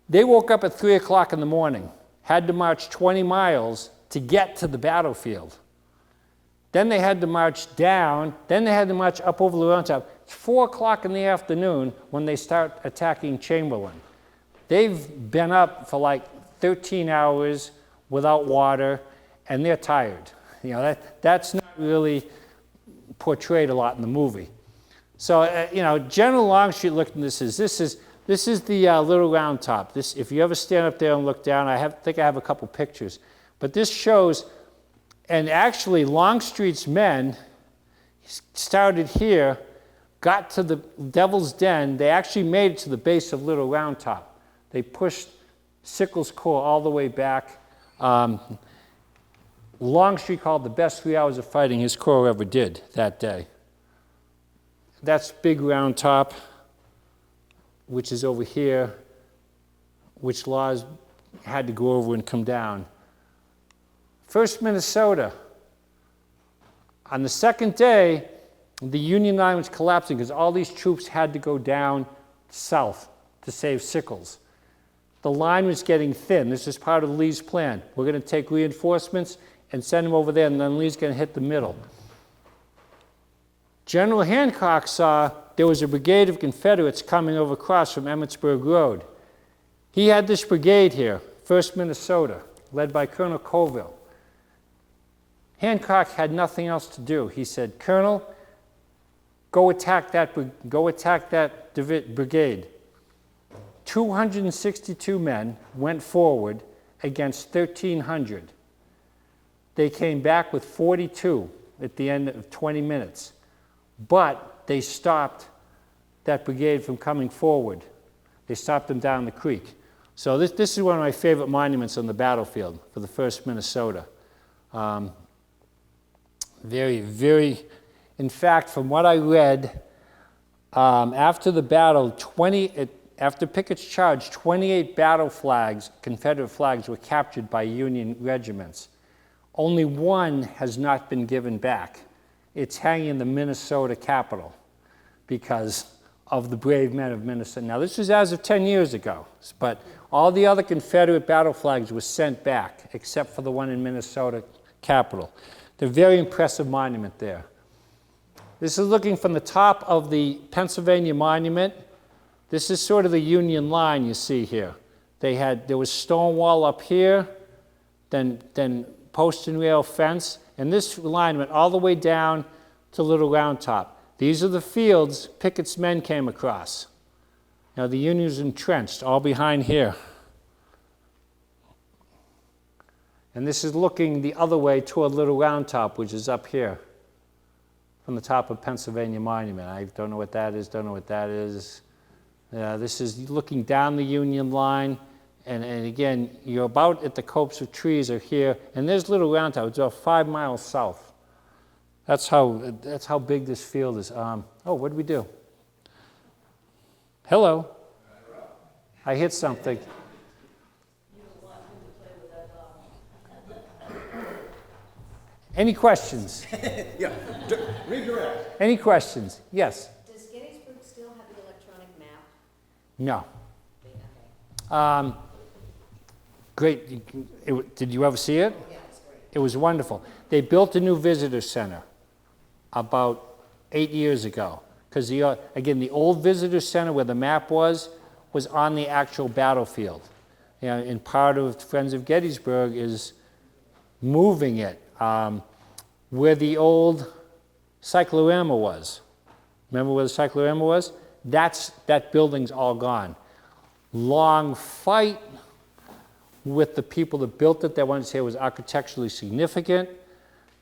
They woke up at 3 o'clock in the morning, had to march 20 miles to get to the battlefield. Then they had to march down, then they had to march up over the Round Top. It's 4 o'clock in the afternoon when they start attacking Chamberlain. They've been up for like 13 hours without water, and they're tired. You know, that's not really portrayed a lot in the movie. So, you know, General Longstreet looked at this is the Little Round Top. This, if you ever stand up there and look down, I think I have a couple pictures. But this shows, and actually Longstreet's men started here, got to the Devil's Den. They actually made it to the base of Little Round Top. They pushed Sickles' Corps all the way back. Longstreet called the best 3 hours of fighting his corps ever did that day. That's Big Round Top, which is over here, which Law's had to go over and come down. 1st Minnesota. On the second day, the Union line was collapsing because all these troops had to go down south to save Sickles. The line was getting thin. This is part of Lee's plan. We're going to take reinforcements and send them over there, and then Lee's going to hit the middle. General Hancock saw there was a brigade of Confederates coming over across from Emmitsburg Road. He had this brigade here, 1st Minnesota, led by Colonel Colville. Hancock had nothing else to do. He said, Colonel, go attack that brigade. 262 men went forward against 1,300. They came back with 42 at the end of 20 minutes. But they stopped that brigade from coming forward. They stopped them down the creek. So this is one of my favorite monuments on the battlefield for the 1st Minnesota. Very, very, in fact, from what I read, after the battle, after Pickett's charge, 28 battle flags, Confederate flags, were captured by Union regiments. Only one has not been given back. It's hanging in the Minnesota Capitol because of the brave men of Minnesota. Now, this was as of 10 years ago, but all the other Confederate battle flags were sent back, except for the one in Minnesota Capitol. They're a very impressive monument there. This is looking from the top of the Pennsylvania Monument. This is sort of the Union line you see here. There was stone wall up here, then post and rail fence, and this line went all the way down to Little Round Top. These are the fields Pickett's men came across. Now the Union was entrenched all behind here. And this is looking the other way toward Little Round Top, which is up here from the top of Pennsylvania Monument. I don't know what that is, don't know what that is. This is looking down the Union line. And again, you're about at the copse of trees are here, and there's Little Round Top. It's about 5 miles south. That's how big this field is. Oh, what did we do? Hello. I hit something. Any questions? Yeah, redirect. Any questions? Yes. Does Gettysburg still have the electronic map? No. Okay. Great. Did you ever see it? Yeah, it's great. It was wonderful. They built a new visitor center about 8 years ago. Because, again, the old visitor center where the map was on the actual battlefield. And part of Friends of Gettysburg is moving it where the old cyclorama was. Remember where the cyclorama was? That building's all gone. Long fight with the people that built it. They wanted to say it was architecturally significant.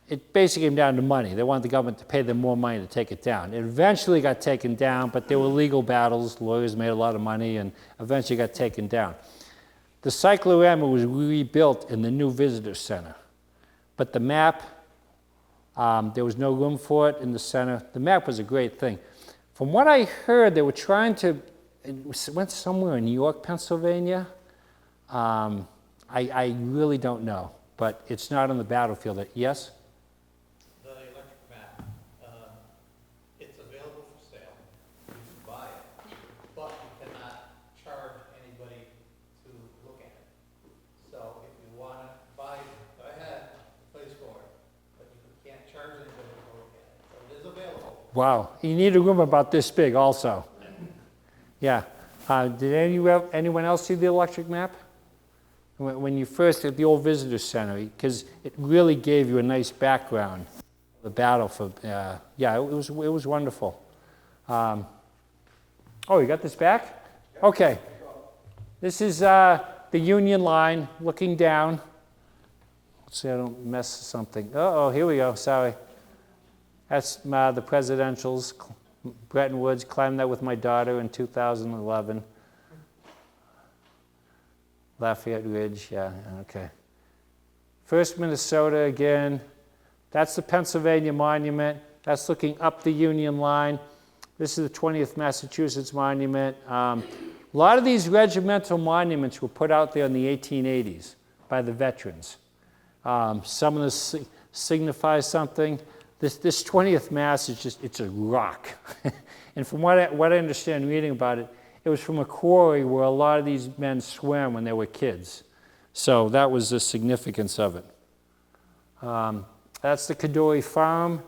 It basically came down to money. They wanted the government to pay them more money to take it down. It eventually got taken down, but there were legal battles. Lawyers made a lot of money and eventually got taken down. The cyclorama was rebuilt in the new visitor center. But the map, there was no room for it in the center. The map was a great thing. From what I heard, they were trying to, it went somewhere in New York, Pennsylvania. I really don't know, but it's not on the battlefield. Yes? The electric map, it's available for sale. You can buy it, but you cannot charge anybody to look at it. So if you want to buy it, go ahead, place for it, but you can't charge anybody to look at it. So it is available. Wow. You need a room about this big also. Yeah. Did anyone else see the electric map? When you first at the old visitor center, because it really gave you a nice background, the battle for, yeah, it was wonderful. Oh, you got this back? Okay. This is the Union line looking down. Let's see I don't mess something. Uh-oh, here we go, sorry. That's the presidentials, Bretton Woods, climbed that with my daughter in 2011. Lafayette Ridge, yeah, okay. 1st Minnesota again. That's the Pennsylvania Monument. That's looking up the Union line. This is the 20th Massachusetts Monument. A lot of these regimental monuments were put out there in the 1880s by the veterans. Some of them signify something. This 20th Mass is just, it's a rock. And from what I understand reading about it, it was from a quarry where a lot of these men swam when they were kids. So that was the significance of it. That's the Cadore Farm,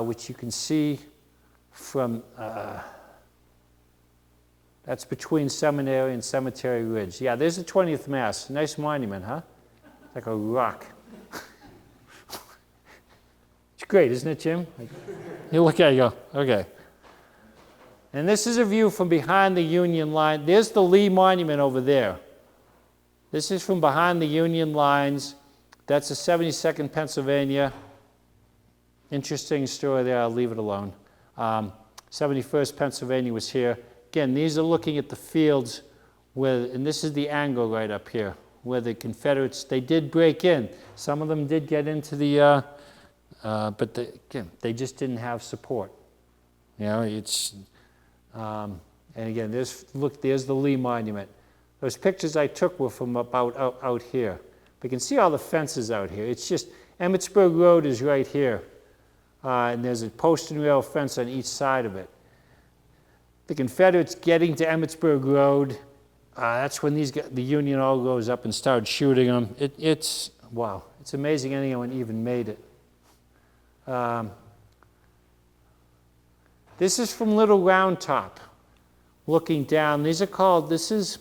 which you can see from, that's between Seminary and Cemetery Ridge. Yeah, there's the 20th Mass. Nice monument, huh? Like a rock. It's great, isn't it, Jim? You look at it, you go, okay. And this is a view from behind the Union line. There's the Lee Monument over there. This is from behind the Union lines. That's the 72nd Pennsylvania. Interesting story there, I'll leave it alone. 71st Pennsylvania was here. Again, these are looking at the fields where, and this is the angle right up here, where the Confederates, they did break in. Some of them did get into the, but again, they just didn't have support. You know, it's, and again, there's the Lee Monument. Those pictures I took were from about out here. But you can see all the fences out here. It's just, Emmitsburg Road is right here. And there's a post and rail fence on each side of it. The Confederates getting to Emmitsburg Road, that's when the Union all goes up and started shooting them. It's, wow, it's amazing anyone even made it. This is from Little Round Top, looking down. These are called, this is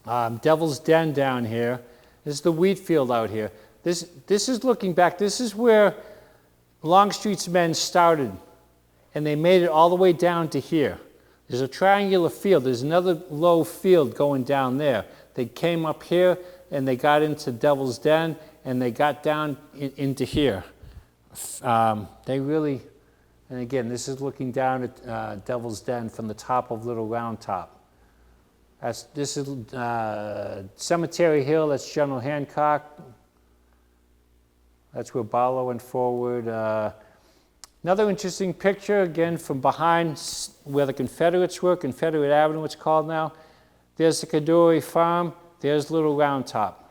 Devil's Den down here. This is the wheat field out here. This is looking back. This is where Longstreet's men started, and they made it all the way down to here. There's a triangular field. There's another low field going down there. They came up here, and they got into Devil's Den, and they got down into here. They really, and again, this is looking down at Devil's Den from the top of Little Round Top. This is Cemetery Hill. That's General Hancock. That's where Barlow went forward. Another interesting picture, again, from behind where the Confederates were, Confederate Avenue it's called now. There's the Cadore Farm. There's Little Round Top.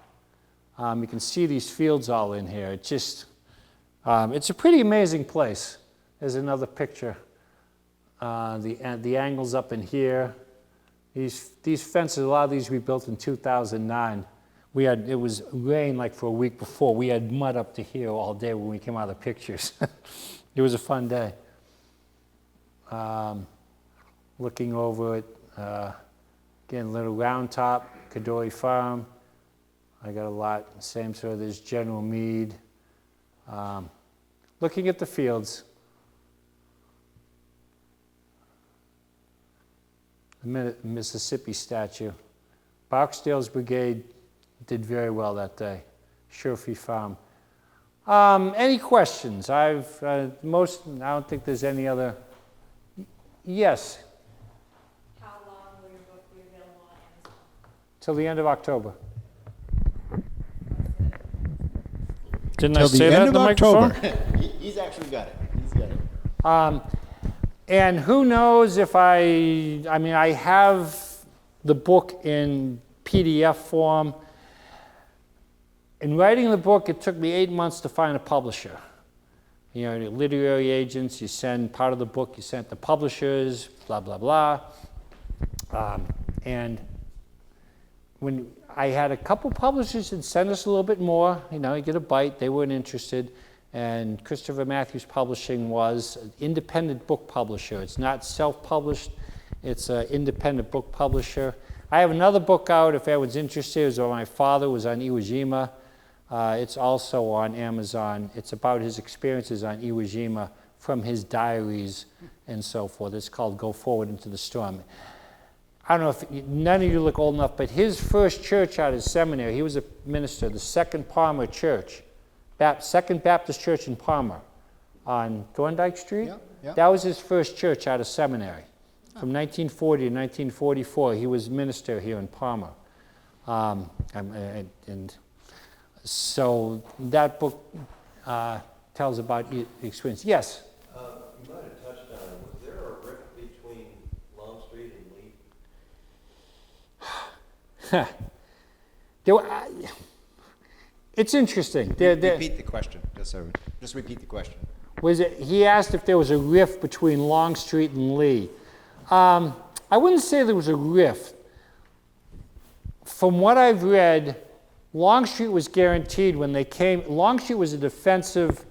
You can see these fields all in here. It's just, it's a pretty amazing place. There's another picture. The angles up in here. These fences, a lot of these we built in 2009. It was rain like for a week before. We had mud up to here all day when we came out of the pictures. It was a fun day. Looking over it, again, Little Round Top, Cadore Farm. I got a lot, same sort of, there's General Meade. Looking at the fields. The Mississippi statue. Barksdale's brigade did very well that day. Sherfy Farm. Any questions? I don't think there's any other. Yes? How long will your book be available on Amazon? Till the end of October. Didn't I Till say the that end in the of microphone? October. He's actually got it. He's got it. And who knows if I have the book in PDF form. In writing the book, it took me 8 months to find a publisher. You know, literary agents, you send part of the book, you send it to publishers, blah, blah, blah. And when I had a couple publishers that sent us a little bit more, you know, you get a bite, they weren't interested. And Christopher Matthews Publishing was an independent book publisher. It's not self-published, it's an independent book publisher. I have another book out, if anyone's interested. It was on my father, was on Iwo Jima. It's also on Amazon. It's about his experiences on Iwo Jima from his diaries and so forth. It's called Go Forward into the Storm. I don't know if none of you look old enough, but his first church out of seminary, he was a minister, the Second Palmer Church, Second Baptist Church in Palmer on Thorndike Street. Yep. That was his first church out of seminary. From 1940 to 1944, he was minister here in Palmer. And so that book tells about the experience. Yes? You might have touched on it. Was there a rift between Longstreet and Lee? There were, it's interesting. Repeat the question. Just repeat the question. He asked if there was a rift between Longstreet and Lee. I wouldn't say there was a rift. From what I've read, Longstreet was guaranteed when they came. Longstreet was a defensive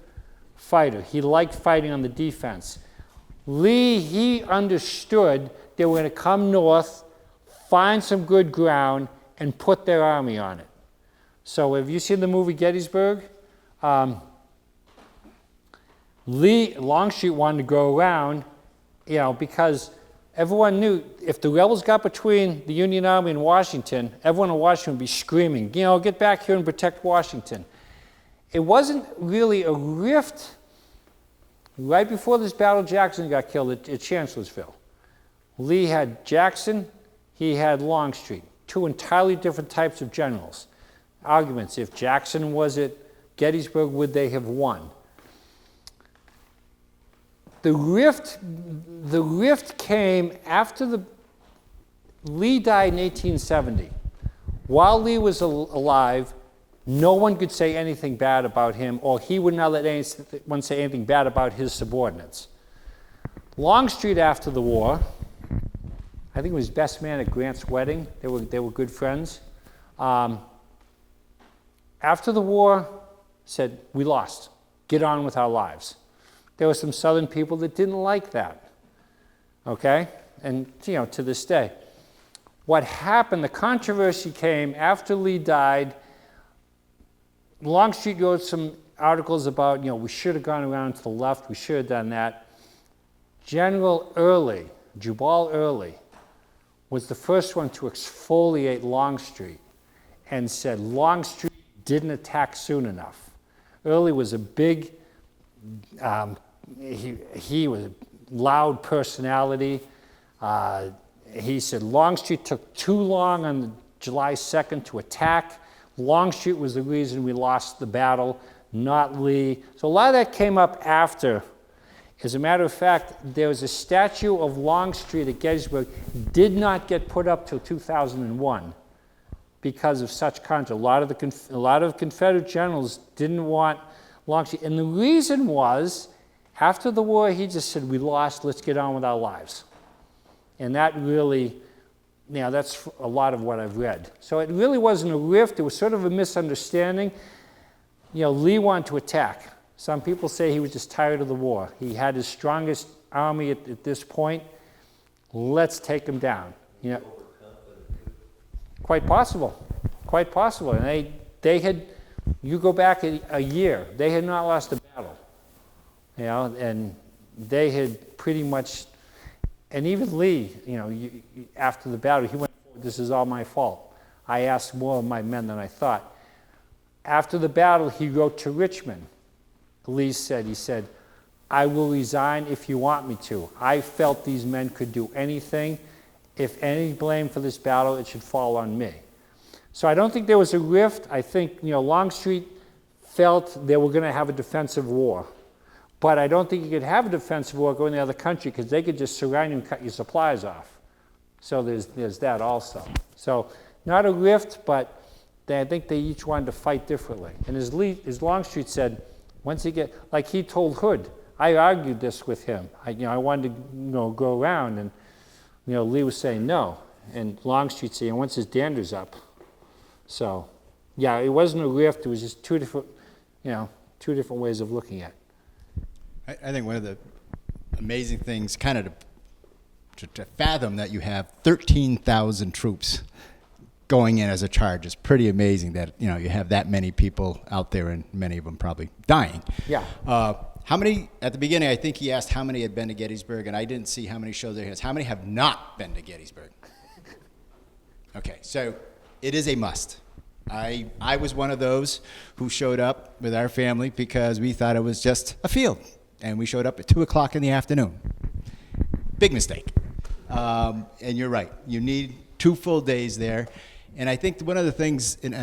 fighter. He liked fighting on the defense. Lee, he understood they were going to come north, find some good ground, and put their army on it. So have you seen the movie Gettysburg? Longstreet wanted to go around, because everyone knew if the rebels got between the Union Army and Washington, everyone in Washington would be screaming, get back here and protect Washington. It wasn't really a rift. Right before this battle, Jackson got killed at Chancellorsville. Lee had Jackson, he had Longstreet, two entirely different types of generals. Arguments, if Jackson was at Gettysburg, would they have won? The rift came after Lee died in 1870. While Lee was alive, no one could say anything bad about him, or he would not let anyone say anything bad about his subordinates. Longstreet, after the war, I think he was best man at Grant's wedding. They were good friends. After the war, said, we lost. Get on with our lives. There were some Southern people that didn't like that, okay? And, to this day. What happened, the controversy came after Lee died. Longstreet wrote some articles about, we should have gone around to the left, we should have done that. General Early, Jubal Early, was the first one to exfoliate Longstreet and said Longstreet didn't attack soon enough. Early was a big, he was a loud personality. He said Longstreet took too long on July 2nd to attack. Longstreet was the reason we lost the battle, not Lee. So a lot of that came up after. As a matter of fact, there was a statue of Longstreet at Gettysburg, did not get put up till 2001 because of such controversy. A lot of Confederate generals didn't want Longstreet. And the reason was, after the war, he just said, we lost, let's get on with our lives. And that really, that's a lot of what I've read. So it really wasn't a rift, it was sort of a misunderstanding. Lee wanted to attack. Some people say he was just tired of the war. He had his strongest army at this point. Let's take him down. Quite possible. Quite possible. And they had, you go back a year, they had not lost a battle. And they had pretty much, and even Lee, after the battle, he went, this is all my fault. I asked more of my men than I thought. After the battle, he wrote to Richmond. Lee said, I will resign if you want me to. I felt these men could do anything. If any blame for this battle, it should fall on me. So I don't think there was a rift. I think, Longstreet felt they were going to have a defensive war. But I don't think you could have a defensive war going to the other country because they could just surround you and cut your supplies off. So there's that also. So not a rift, but I think they each wanted to fight differently. And as Longstreet said, once he like he told Hood, I argued this with him. I wanted to go around, and Lee was saying no, and Longstreet saying once his dander's up. So, yeah, it wasn't a rift. It was just two different ways of looking at it. I think one of the amazing things, kind of to fathom that you have 13,000 troops going in as a charge is pretty amazing. That you have that many people out there, and many of them probably dying. Yeah. How many at the beginning? I think he asked how many had been to Gettysburg, and I didn't see how many shows there is. How many have not been to Gettysburg? Okay, so it is a must. I was one of those who showed up with our family because we thought it was just a field, and we showed up at 2:00 in the afternoon. Big mistake. And you're right. You need 2 full days there. And I think one of the things, and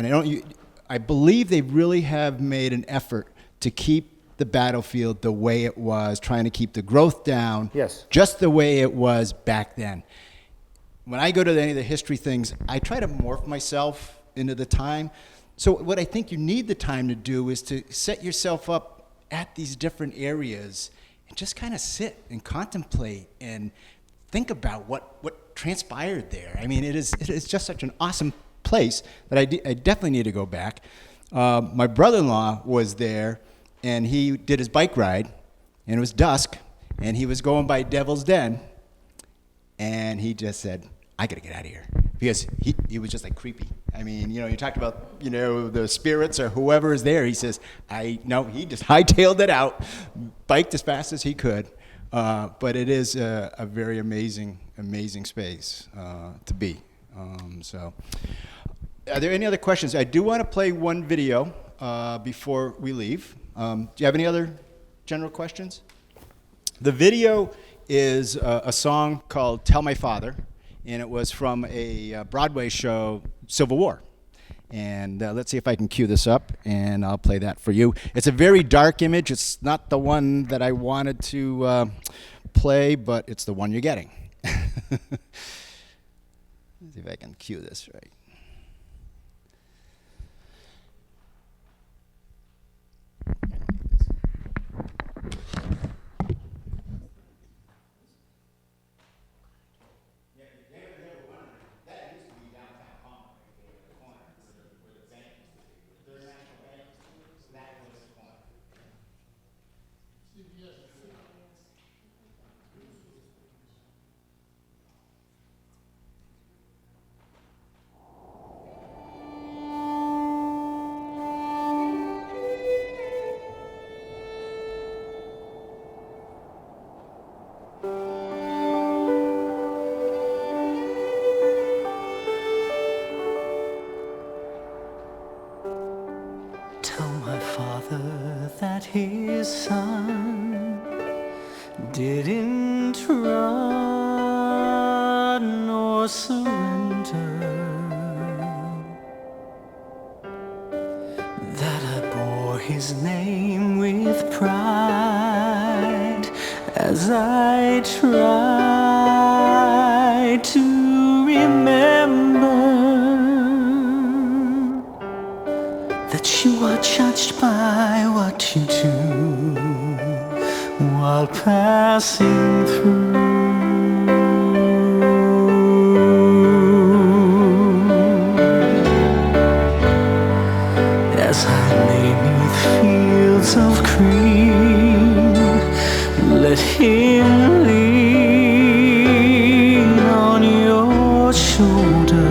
I believe they really have made an effort to keep the battlefield the way it was, trying to keep the growth down, yes, just the way it was back then. when I go to any of the history things, I try to morph myself into the time. So what I think you need the time to do is to set yourself up at these different areas and just kind of sit and contemplate and think about what transpired there. I mean, it is just such an awesome place that I definitely need to go back. My brother-in-law was there, and he did his bike ride, and it was dusk, and he was going by Devil's Den, and he just said, I gotta get out of here. Because he was just like creepy. I mean, you talked about, the spirits or whoever is there. He says, he just hightailed it out, biked as fast as he could. But it is a very amazing space to be. So, are there any other questions? I do want to play one video before we leave. Do you have any other general questions? The video is a song called Tell My Father, and it was from a Broadway show, Civil War. And let's see if I can cue this up, and I'll play that for you. It's a very dark image. It's not the one that I wanted to play, but it's the one you're getting. Let's see if I can cue this right. That his son didn't run or surrender, that I bore his name with pride as I tried to remember that you are judged by what you do while passing through. As I lay 'neath fields of green, let him lean on your shoulder.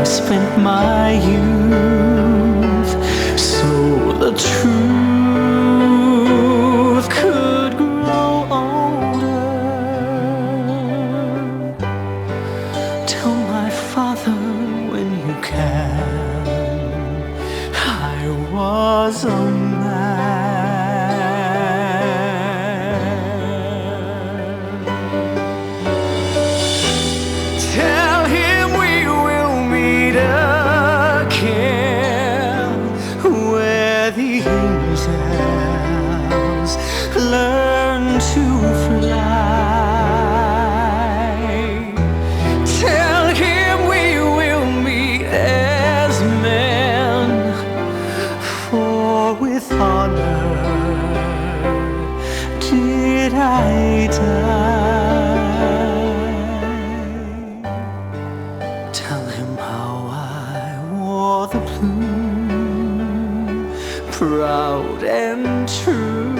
Spent my youth so the truth could grow older. Tell my father when you can I was a man. Tell him we will meet again where the angels learn to fly. Tell him we will meet as men, for with honor did I die. Tell him how I wore the blue, proud and true,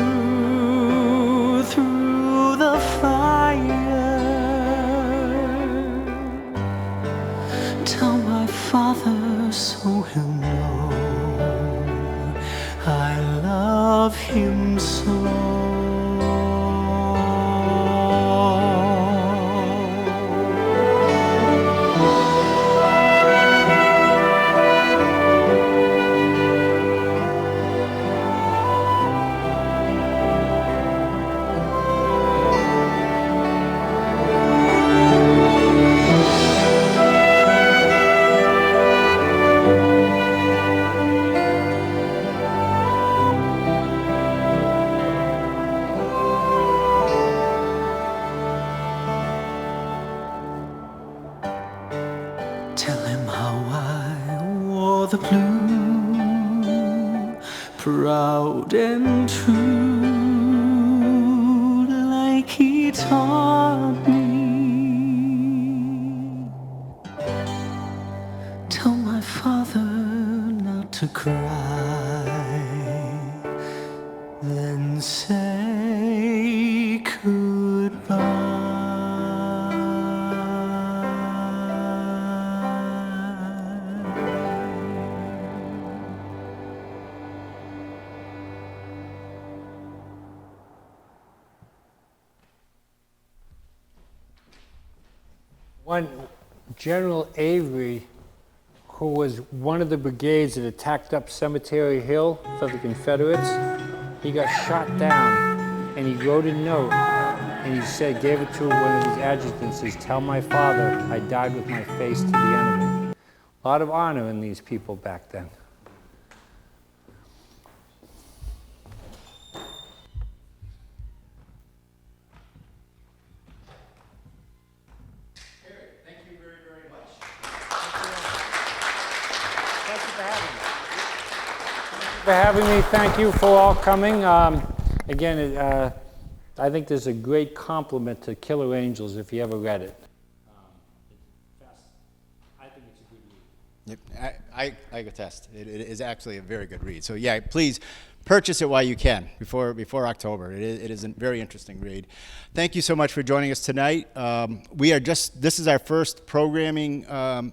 through the fire. Tell my father so he'll know I love him so. proud and true, like he taught me. Tell my father not to cry, then say goodbye. One General Avery, who was one of the brigades that attacked up Cemetery Hill for the Confederates, he got shot down, and he wrote a note, and he said, gave it to one of his adjutants, says, tell my father I died with my face to the enemy. A lot of honor in these people back then. For having me. Thank you for all coming. Again, I think there's a great compliment to Killer Angels if you ever read it. I think it's a good read. Yep, I attest. It is actually a very good read. So yeah, please purchase it while you can before October. It is a very interesting read. Thank you so much for joining us tonight. This is our first programming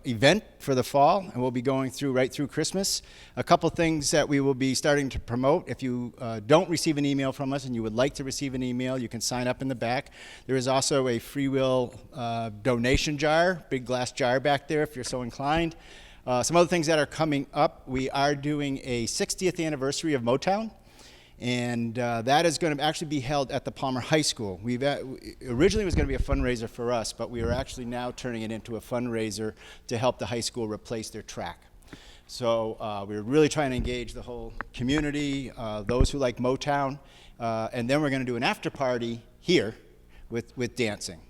event for the fall, and we'll be going right through Christmas. A couple things that we will be starting to promote. If you don't receive an email from us and you would like to receive an email, you can sign up in the back. There is also a free will donation jar, big glass jar back there if you're so inclined. Some other things that are coming up, we are doing a 60th anniversary of Motown, and that is going to actually be held at the Palmer High School. Originally it was going to be a fundraiser for us, but we are actually now turning it into a fundraiser to help the high school replace their track. So we're really trying to engage the whole community, those who like Motown, and then we're going to do an after party here with dancing.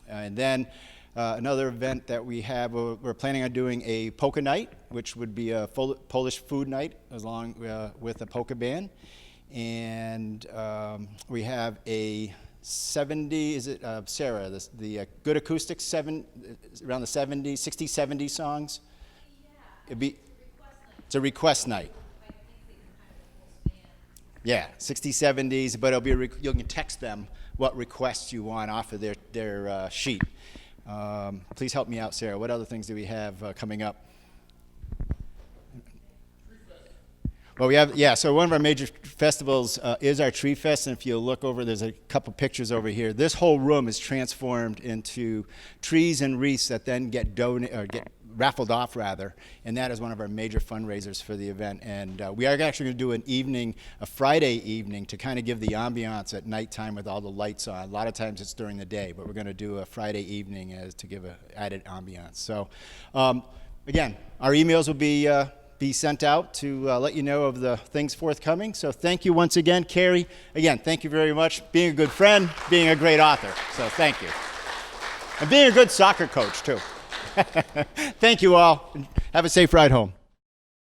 And then another event that we have, we're planning on doing a polka night, which would be a Polish food night along with a polka band. And we have a 70, is it, Sarah, the good acoustics, around the 70s, 60s, 70s songs? Yeah, it's a request night. Yeah, 60s, 70s, but it'll be you can text them what requests you want off of their sheet. Please help me out, Sarah. What other things do we have coming up? Well, we have, so one of our major festivals is our Tree Fest, and if you look over, there's a couple pictures over here. This whole room is transformed into trees and wreaths that then get raffled off, rather, and that is one of our major fundraisers for the event. And we are actually going to do a Friday evening, to kind of give the ambiance at nighttime with all the lights on. A lot of times it's during the day, but we're going to do a Friday evening to give an added ambiance. So, again, our emails will be sent out to let you know of the things forthcoming. So thank you once again, Carrie. Again, thank you very much. Being a good friend, being a great author. So thank you. And being a good soccer coach, too. Thank you all. Have a safe ride home.